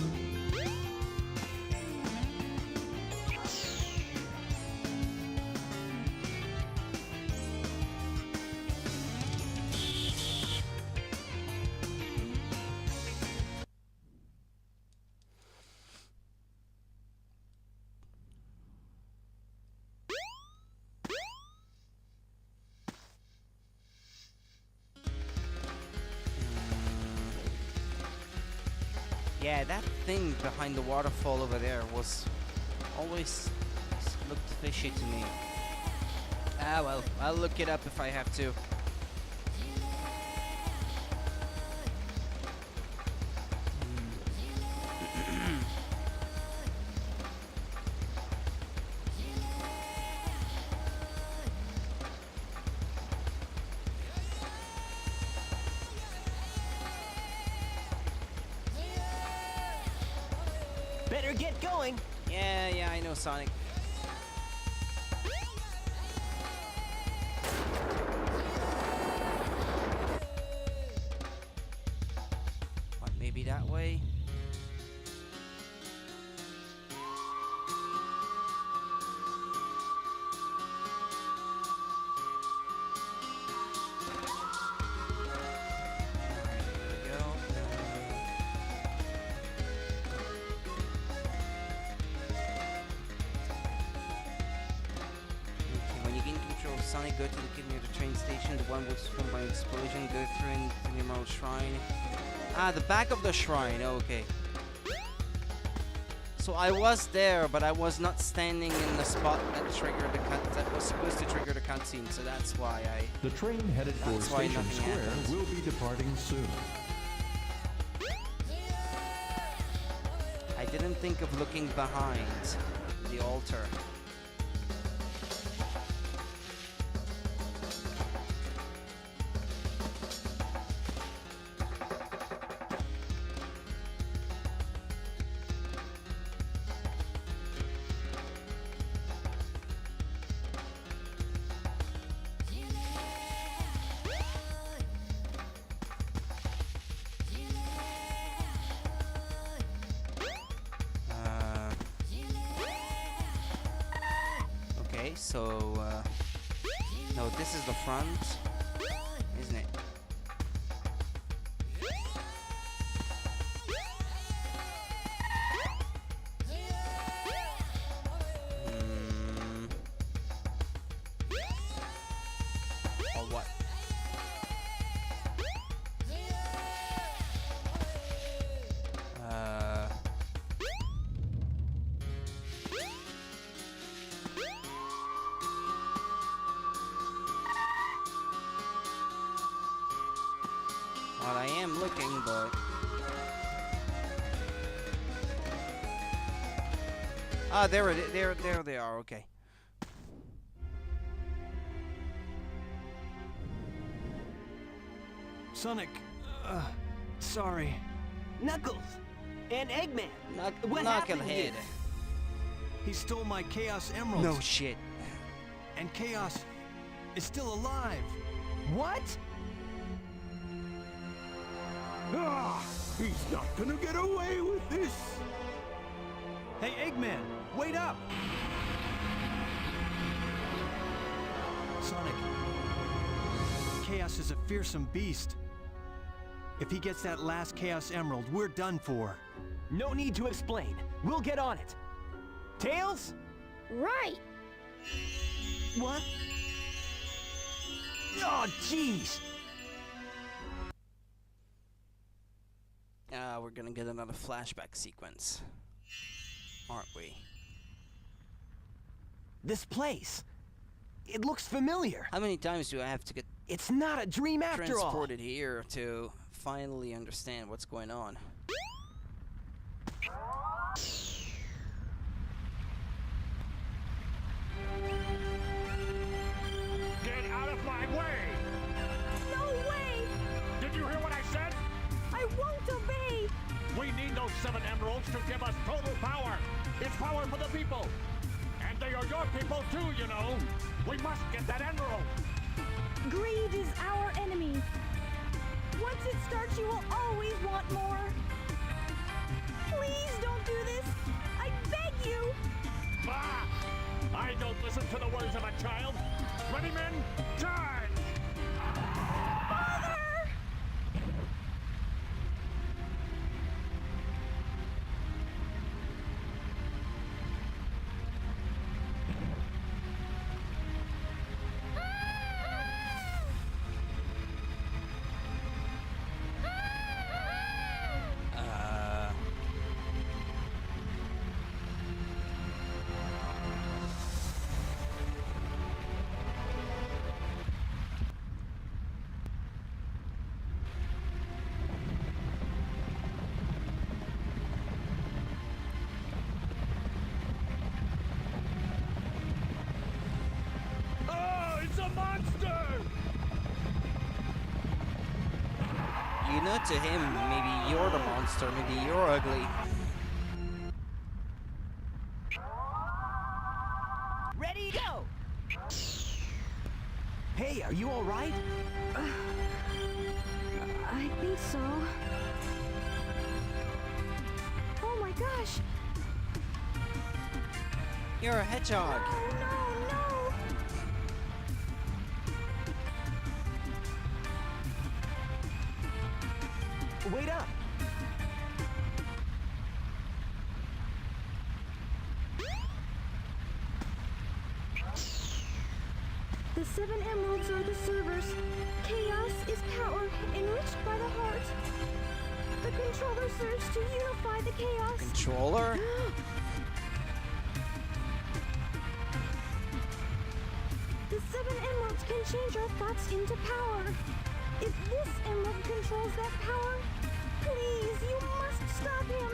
Yeah, that thing behind the waterfall over there was always looked fishy to me. Ah well, I'll look it up if I have to. Better get going. Yeah, I know, Sonic. What, maybe that way? Sonic, go to the kid near the train station, the one was formed by an explosion, go through into the Emerald Shrine. Ah, the back of the shrine, okay. So I was there, but I was not standing in the spot that triggered the that was supposed to trigger the cutscene, so that's why I... The train headed for That's why Station nothing Square happened. will be departing soon. I didn't think of looking behind the altar. so no, this is the front, isn't it? Or what? Well, I am looking, but there they are. Okay. Sonic, sorry. Knuckles! And Eggman! Knock, What happened knucklehead. here? He stole my Chaos Emeralds. No shit. And Chaos is still alive. What? Ah, he's not gonna get away with this. Hey, Eggman, wait up! Sonic, Chaos is a fearsome beast. If he gets that last Chaos Emerald, we're done for. No need to explain. We'll get on it. Tails? Right. What? Oh, jeez! We're gonna get another flashback sequence, aren't we? This place. It looks familiar. How many times do I have to get It's not a dream after all. transported here to finally understand what's going on? Get out of my way! No way! Did you hear what I said? I won't obey! We need those 7 emeralds to give us total power. It's power for the people. And they are your people too, you know. We must get that emerald. Greed is our enemy. Once it starts, you will always want more. Please don't do this. I beg you. Bah! I don't listen to the words of a child. Ready, men? Charge! Father! Oh, it's a monster! You know, to him, maybe you're the monster, maybe you're ugly. Ready, go! Hey, are you all right? I think so. Oh my gosh! You're a hedgehog. Oh no, no! Wait up! The 7 emeralds are the servers. Chaos is power enriched by the heart. The controller serves to unify the chaos. Controller? The 7 emeralds can change our thoughts into power. If this emerald controls that power, please, you must stop him.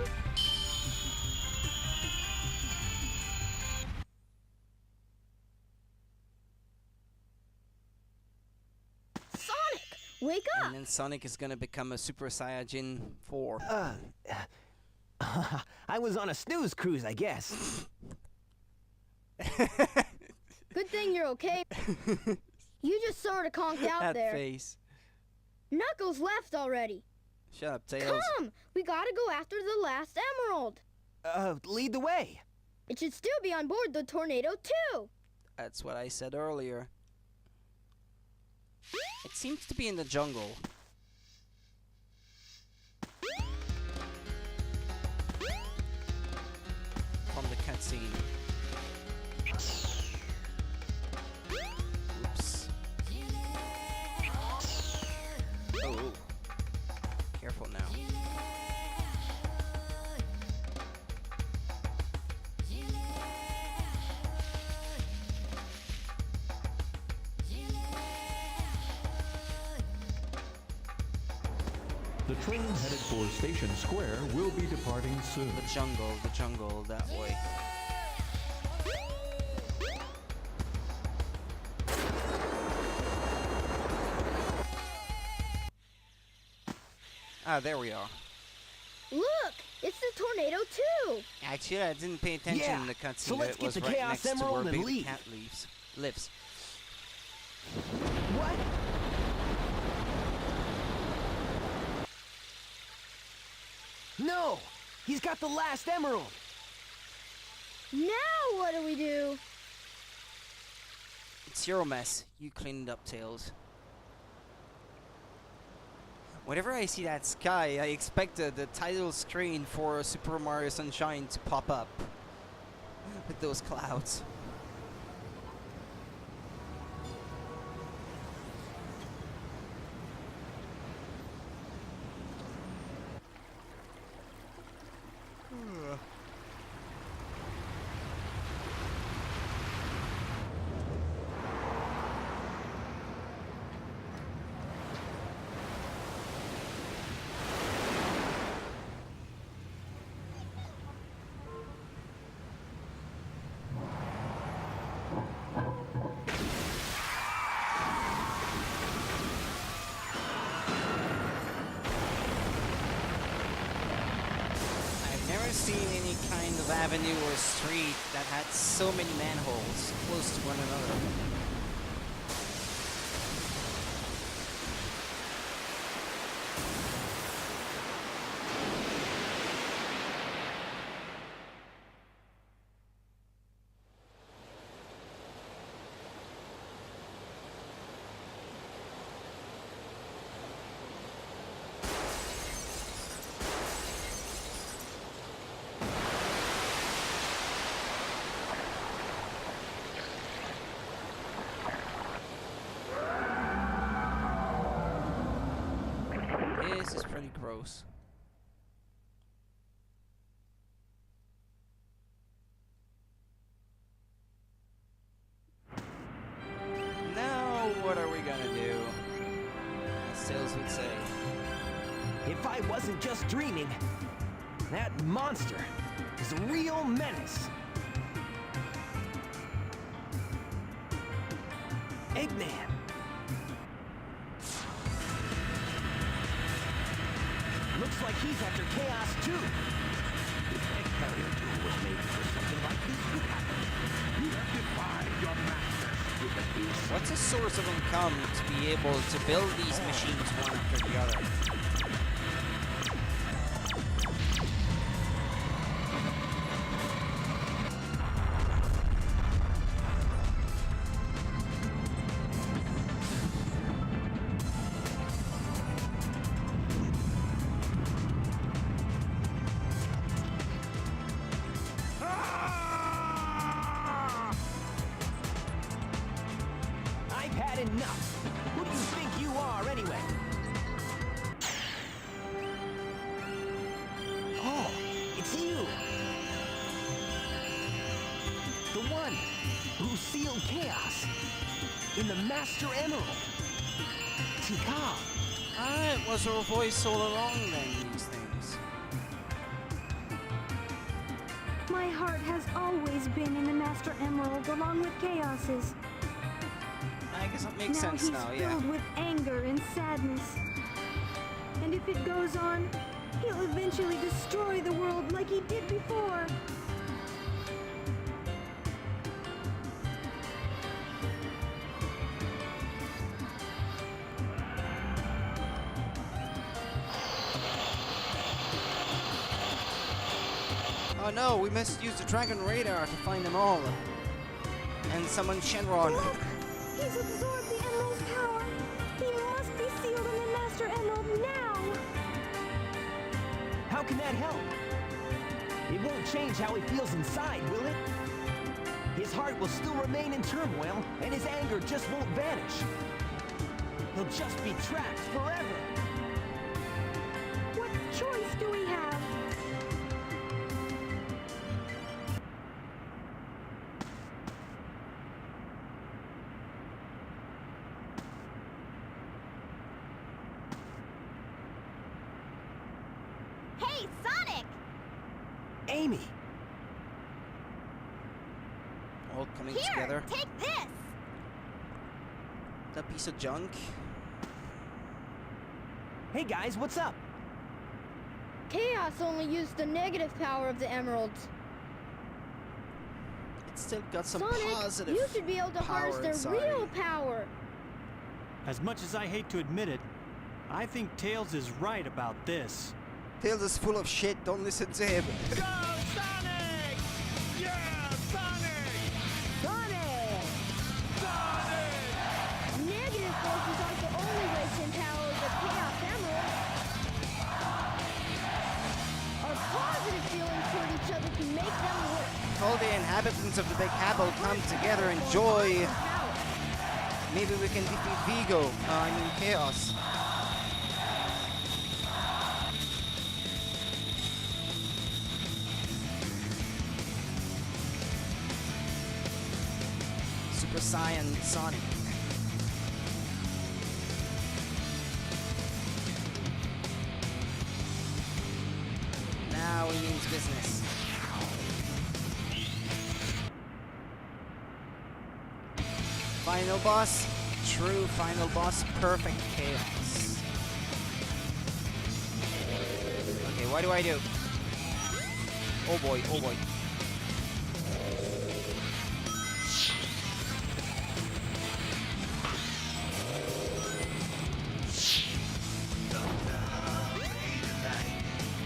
Sonic, wake up! And then Sonic is gonna become a Super Saiyajin 4. I was on a snooze cruise, I guess. Good thing you're okay. You just sort of conked out That there. face. Knuckles left already. Shut up, Tails. Come! We gotta go after the last emerald. Lead the way. It should still be on board the tornado too. That's what I said earlier. It seems to be in the jungle. From the cutscene. Oops. Oh. Careful now. The train headed for Station Square will be departing soon. The jungle, that way. Ah, there we are. Look! It's the tornado too! Actually, I didn't pay attention Yeah, in the cutscene. so let's It was get the right Chaos next to Emerald where and Baby leave. Cat lives. What? No! He's got the last emerald! Now what do we do? It's your mess. You clean it up, Tails. Whenever I see that sky, I expect the title screen for Super Mario Sunshine to pop up with those clouds. Seen any kind of avenue or street that had so many manholes close to one another. This is pretty gross. Now, what are we gonna do? As Tails would say. If I wasn't just dreaming, that monster is a real menace. Eggman! Looks like he's after Chaos too. This egg carrier tool was made for something like this to happen. You have defied your masters with a piece. What's a source of income to be able to build these machines one after the other? I've had enough. Who do you think you are, anyway? Oh, it's you. The one who sealed chaos in the Master Emerald. Tika. Ah, it was her voice all along then, these things. My heart has always been in the Master Emerald along with Chaos's. I guess that makes sense he's now, yeah. filled with anger and sadness. And if it goes on, he'll eventually destroy the world like he did before. Oh no, we must use the Dragon Radar to find them all. and summon Shenron. Look! He's absorbed the Emerald's power. He must be sealed in the Master Emerald now. How can that help? It won't change how he feels inside, will it? His heart will still remain in turmoil, and his anger just won't vanish. He'll just be trapped forever. What choice do we have? Hey, Sonic! Amy! All coming Here, together. take this! That piece of junk. Hey guys, what's up? Chaos only used the negative power of the emeralds. It's still got some Sonic, positive you should be able to harness power their inside. real power. As much as I hate to admit it, I think Tails is right about this. Tails is full of shit. Don't listen to him. Go, Sonic! Yeah, Sonic! Sonic! Negative forces aren't the only way to empower the Chaos Emeralds. Our positive feelings toward each other can make them work. All the inhabitants of the Big Apple come together and enjoy. Maybe we can defeat Vigo. I mean Chaos. Super Saiyan Sonic. Now he means business. Final boss, true final boss, perfect chaos. Okay, what do I do? Oh boy, oh boy.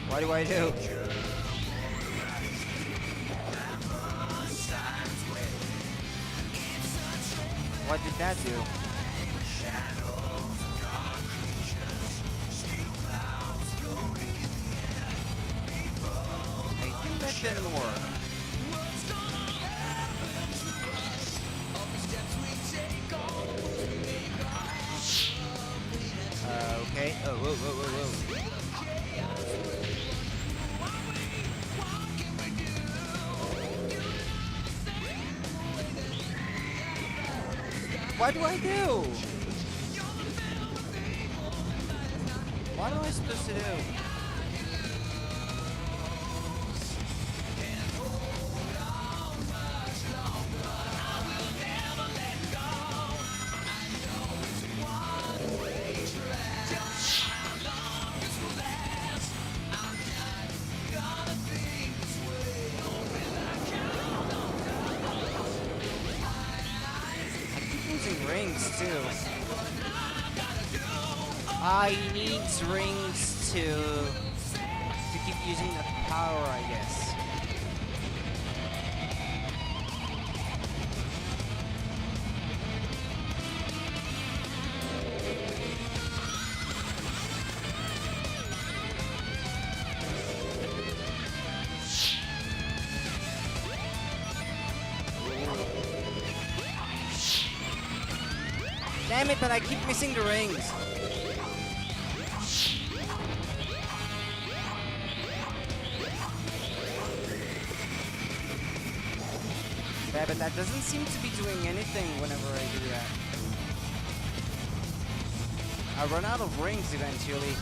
What do I do? What did that do? I think that didn't work. Okay. Oh, whoa, whoa, whoa, whoa. What do I do? What am I supposed to do? Rings too. I need rings to keep using the power, I guess. Damn it, but I keep missing the rings. Yeah, but that doesn't seem to be doing anything whenever I do that. I run out of rings eventually.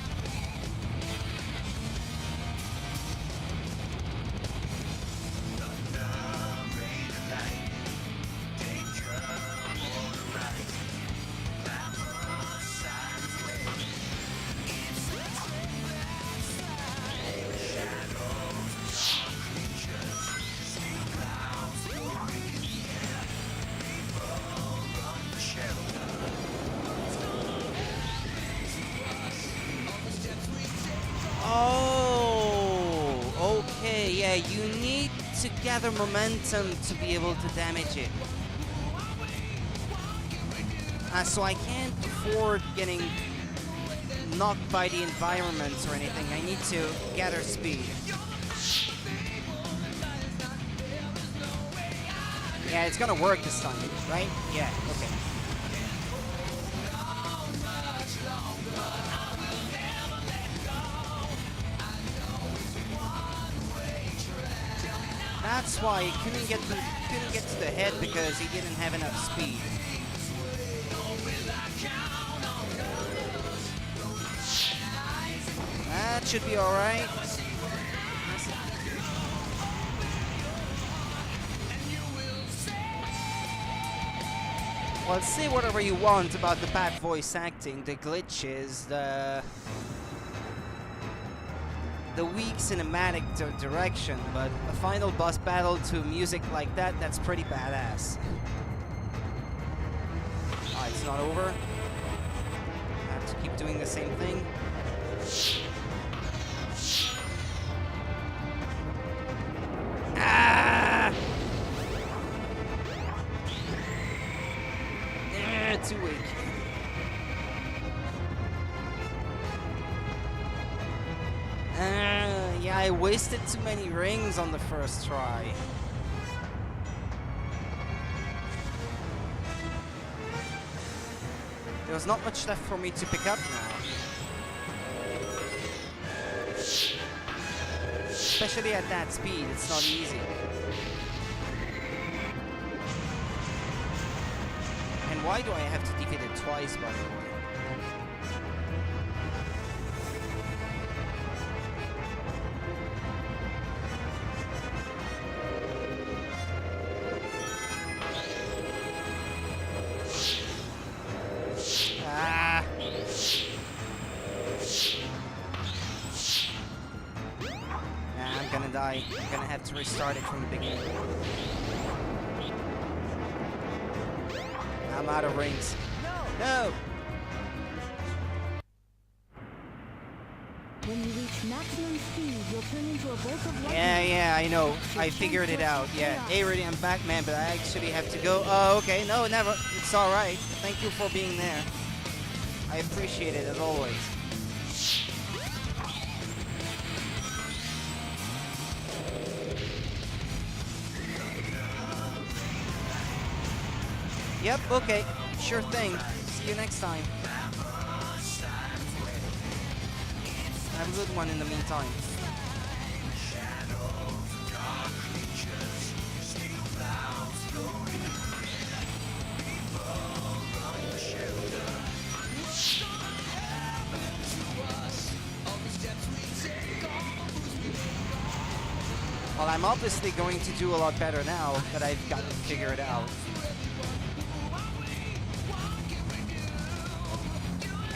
Oh, okay, yeah, you need to gather momentum to be able to damage it. So I can't afford getting knocked by the environment or anything. I need to gather speed. Yeah, it's gonna work this time, right? Yeah, okay. That's why he couldn't get to the head, because he didn't have enough speed. That should be alright. Well, say whatever you want about the bad voice acting, the glitches, the weak cinematic direction, but a final boss battle to music like that, that's pretty badass. Alright, it's not over. I have to keep doing the same thing. Ah! Too weak. Yeah, I wasted too many rings on the first try. There was not much left for me to pick up now. Especially at that speed, it's not easy. And why do I have to defeat it twice, by the way? I'm gonna have to restart it from the beginning. I'm out of rings. No! When you reach maximum speed, you'll turn into a bolt of lightning. Yeah, I know. I figured it out. Yeah. Hey, Rudy, I'm back, man, but I actually have to go. Oh, okay. No, never. It's alright. Thank you for being there. I appreciate it, as always. Yep, okay. Sure thing. See you next time. Have a good one in the meantime. Well, I'm obviously going to do a lot better now that I've got it figured out.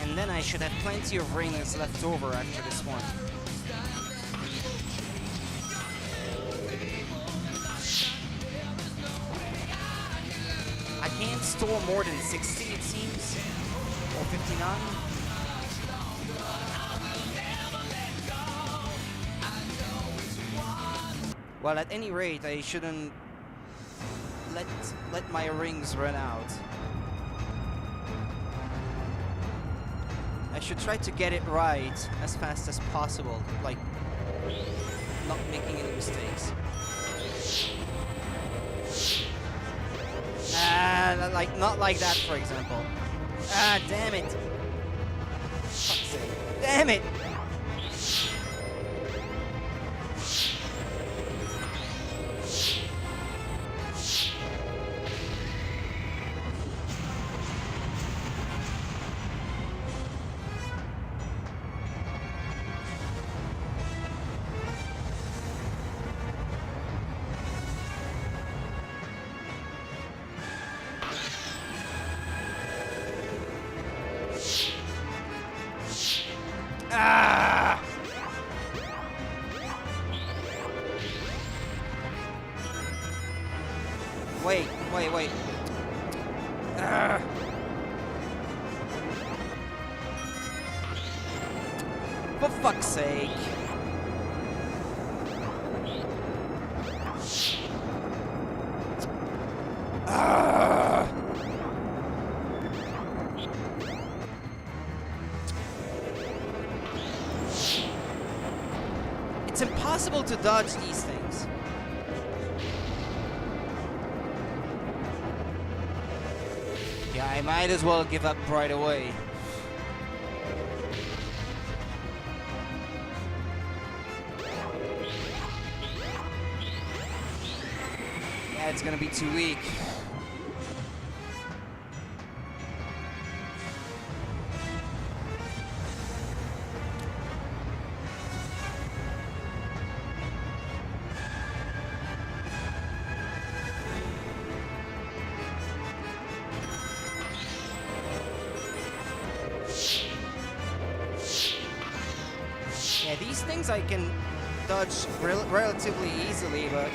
And then I should have plenty of rings left over after this one. I can't store more than 60, it seems. Or 59. Well, at any rate, I shouldn't let my rings run out. I should try to get it right as fast as possible, like not making any mistakes. Like not like that, for example. Ah, damn it! Fuck's sake. Damn it! Ah! Wait. Ah! For fuck's sake. Ah! It's impossible to dodge these things. Yeah, I might as well give up right away. Yeah, it's gonna be too weak. Yeah, these things I can dodge relatively easily, but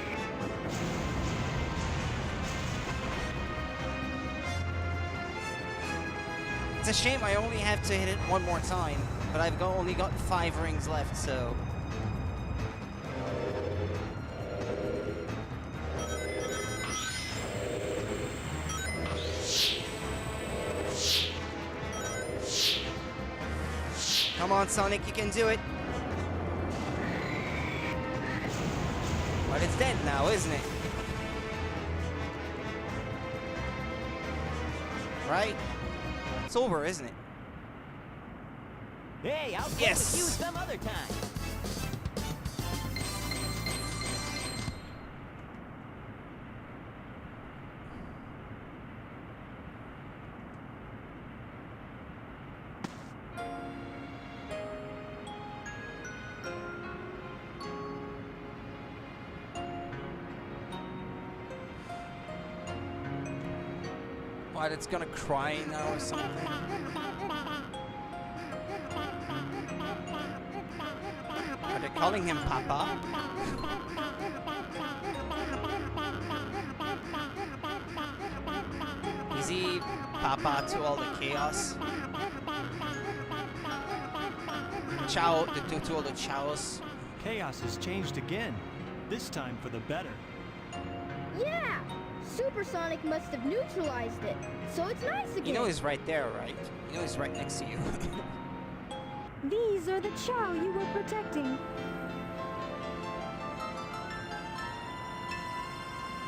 it's a shame I only have to hit it one more time, but I've only got 5 rings left, so... Come on, Sonic, you can do it! But it's dead now, isn't it? Right? It's over, isn't it? Hey, I'll go Yes. with you some other time. What, it's gonna cry now or something? Are they calling him Papa? Is he Papa to all the chaos? Chao, to all the chaos? Chaos has changed again, this time for the better. Yeah! Supersonic must have neutralized it, so it's nice again. You know he's right there, right? You know he's right next to you. These are the Chow you were protecting.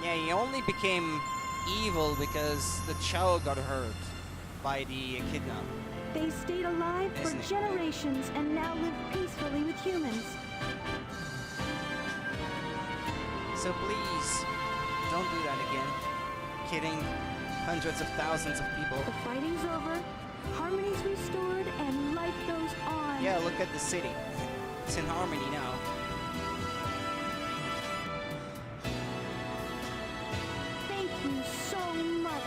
Yeah, he only became evil because the Chow got hurt by the Echidna. They stayed alive for Isn't it? generations and now live peacefully with humans. So please, don't do that again. Kidding hundreds of thousands of people. The fighting's over, harmony's restored, and life goes on. Yeah, look at the city. It's in harmony now. Thank you so much.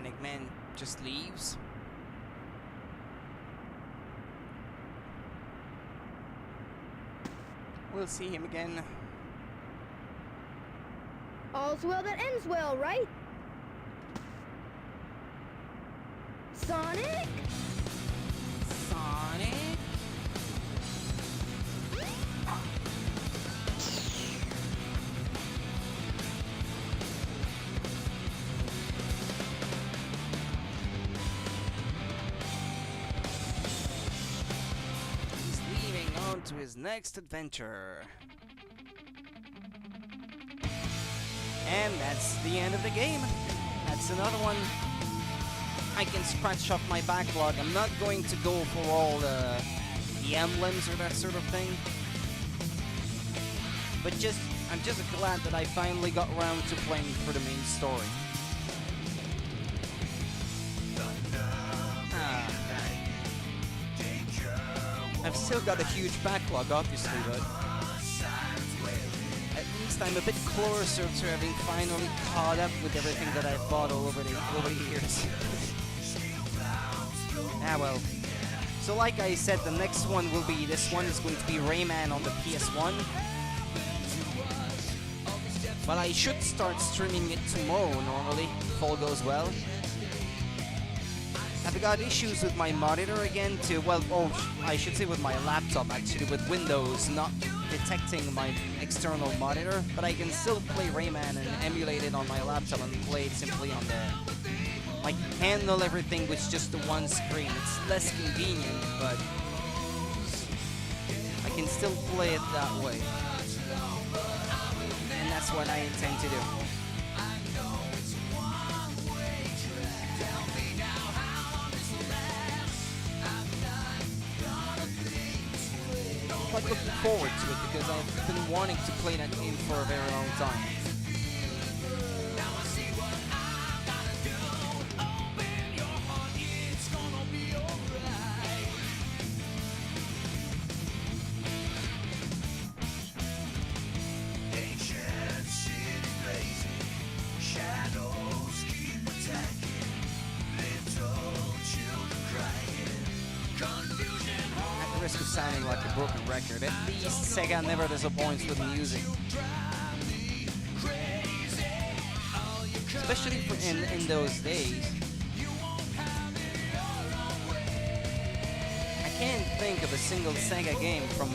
And Eggman just leaves. We'll see him again. All's well that ends well, right? Sonic? Sonic? He's leaving on to his next adventure. And that's the end of the game. That's another one. I can scratch off my backlog. I'm not going to go for all the emblems or that sort of thing. But I'm just glad that I finally got around to playing for the main story. I've still got a huge backlog, obviously, but at least least I'm a bit closer to having finally caught up with everything that I've bought over the years. Ah well. So like I said, the next one will be, this one is going to be Rayman on the PS1. But I should start streaming it tomorrow normally, if all goes well. I've got issues with my monitor again too, well, or I should say with my laptop actually, with Windows not detecting my external monitor, but I can still play Rayman and emulate it on my laptop and play it simply on the... like, handle everything with just the one screen. It's less convenient, but I can still play it that way. And that's what I intend to do. Quite looking forward to it because I've been wanting to play that game for a very long time. Of sounding like a broken record, at least Sega never disappoints with music. Especially in those days. I can't think of a single Sega game from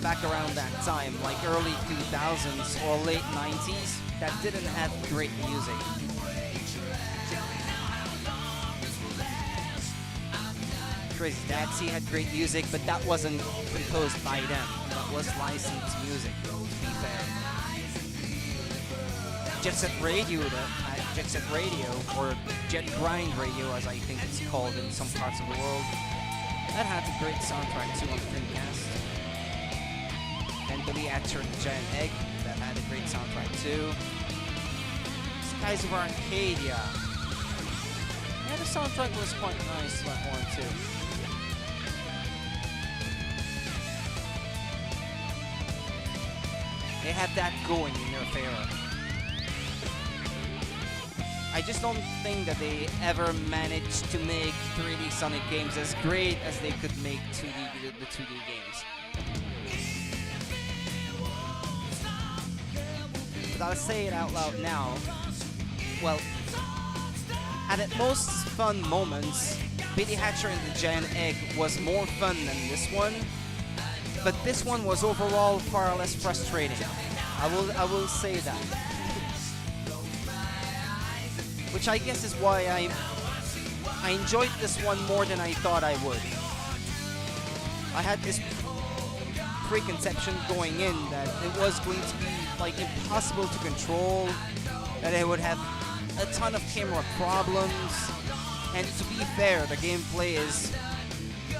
back around that time, like early 2000s or late 90s, that didn't have great music. Crazy Taxi had great music, but that wasn't composed by them. That was licensed music, to be fair. Jet Set Radio, Jet Set Radio, or Jet Grind Radio, as I think it's called in some parts of the world, that had a great soundtrack too on the Dreamcast. And Billy Hatcher and the Giant Egg, that had a great soundtrack too. Skies of Arcadia. Yeah, the soundtrack was quite nice, that one too. They had that going in their favor. I just don't think that they ever managed to make 3D Sonic games as great as they could make the 2D games. But I'll say it out loud now. Well, at its most fun moments, Billy Hatcher and the Giant Egg was more fun than this one. But this one was overall far less frustrating. I will say that. Which I guess is why I enjoyed this one more than I thought I would. I had this preconception going in that it was going to be like impossible to control, that it would have a ton of camera problems, and to be fair, the gameplay is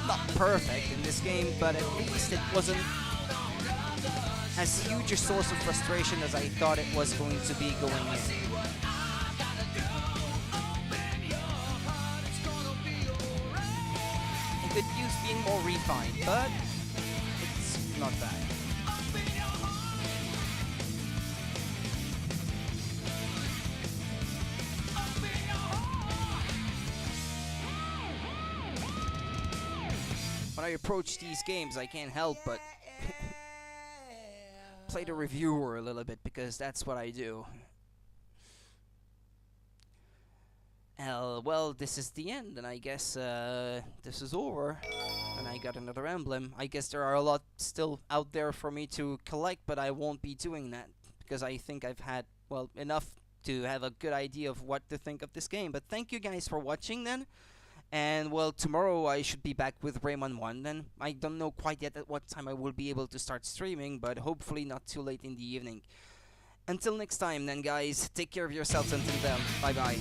not perfect in this game, but at least it wasn't as huge a source of frustration as I thought it was going to be going in. It could use being more refined, but it's not bad. When I approach these games, I can't help but play the reviewer a little bit, because that's what I do. Well, this is the end, and I guess this is over. And I got another emblem. I guess there are a lot still out there for me to collect, but I won't be doing that, because I think I've had, well, enough to have a good idea of what to think of this game. But thank you guys for watching then. And, well, tomorrow I should be back with Rayman 1 then. I don't know quite yet at what time I will be able to start streaming, but hopefully not too late in the evening. Until next time then, guys, take care of yourselves until then. Bye-bye.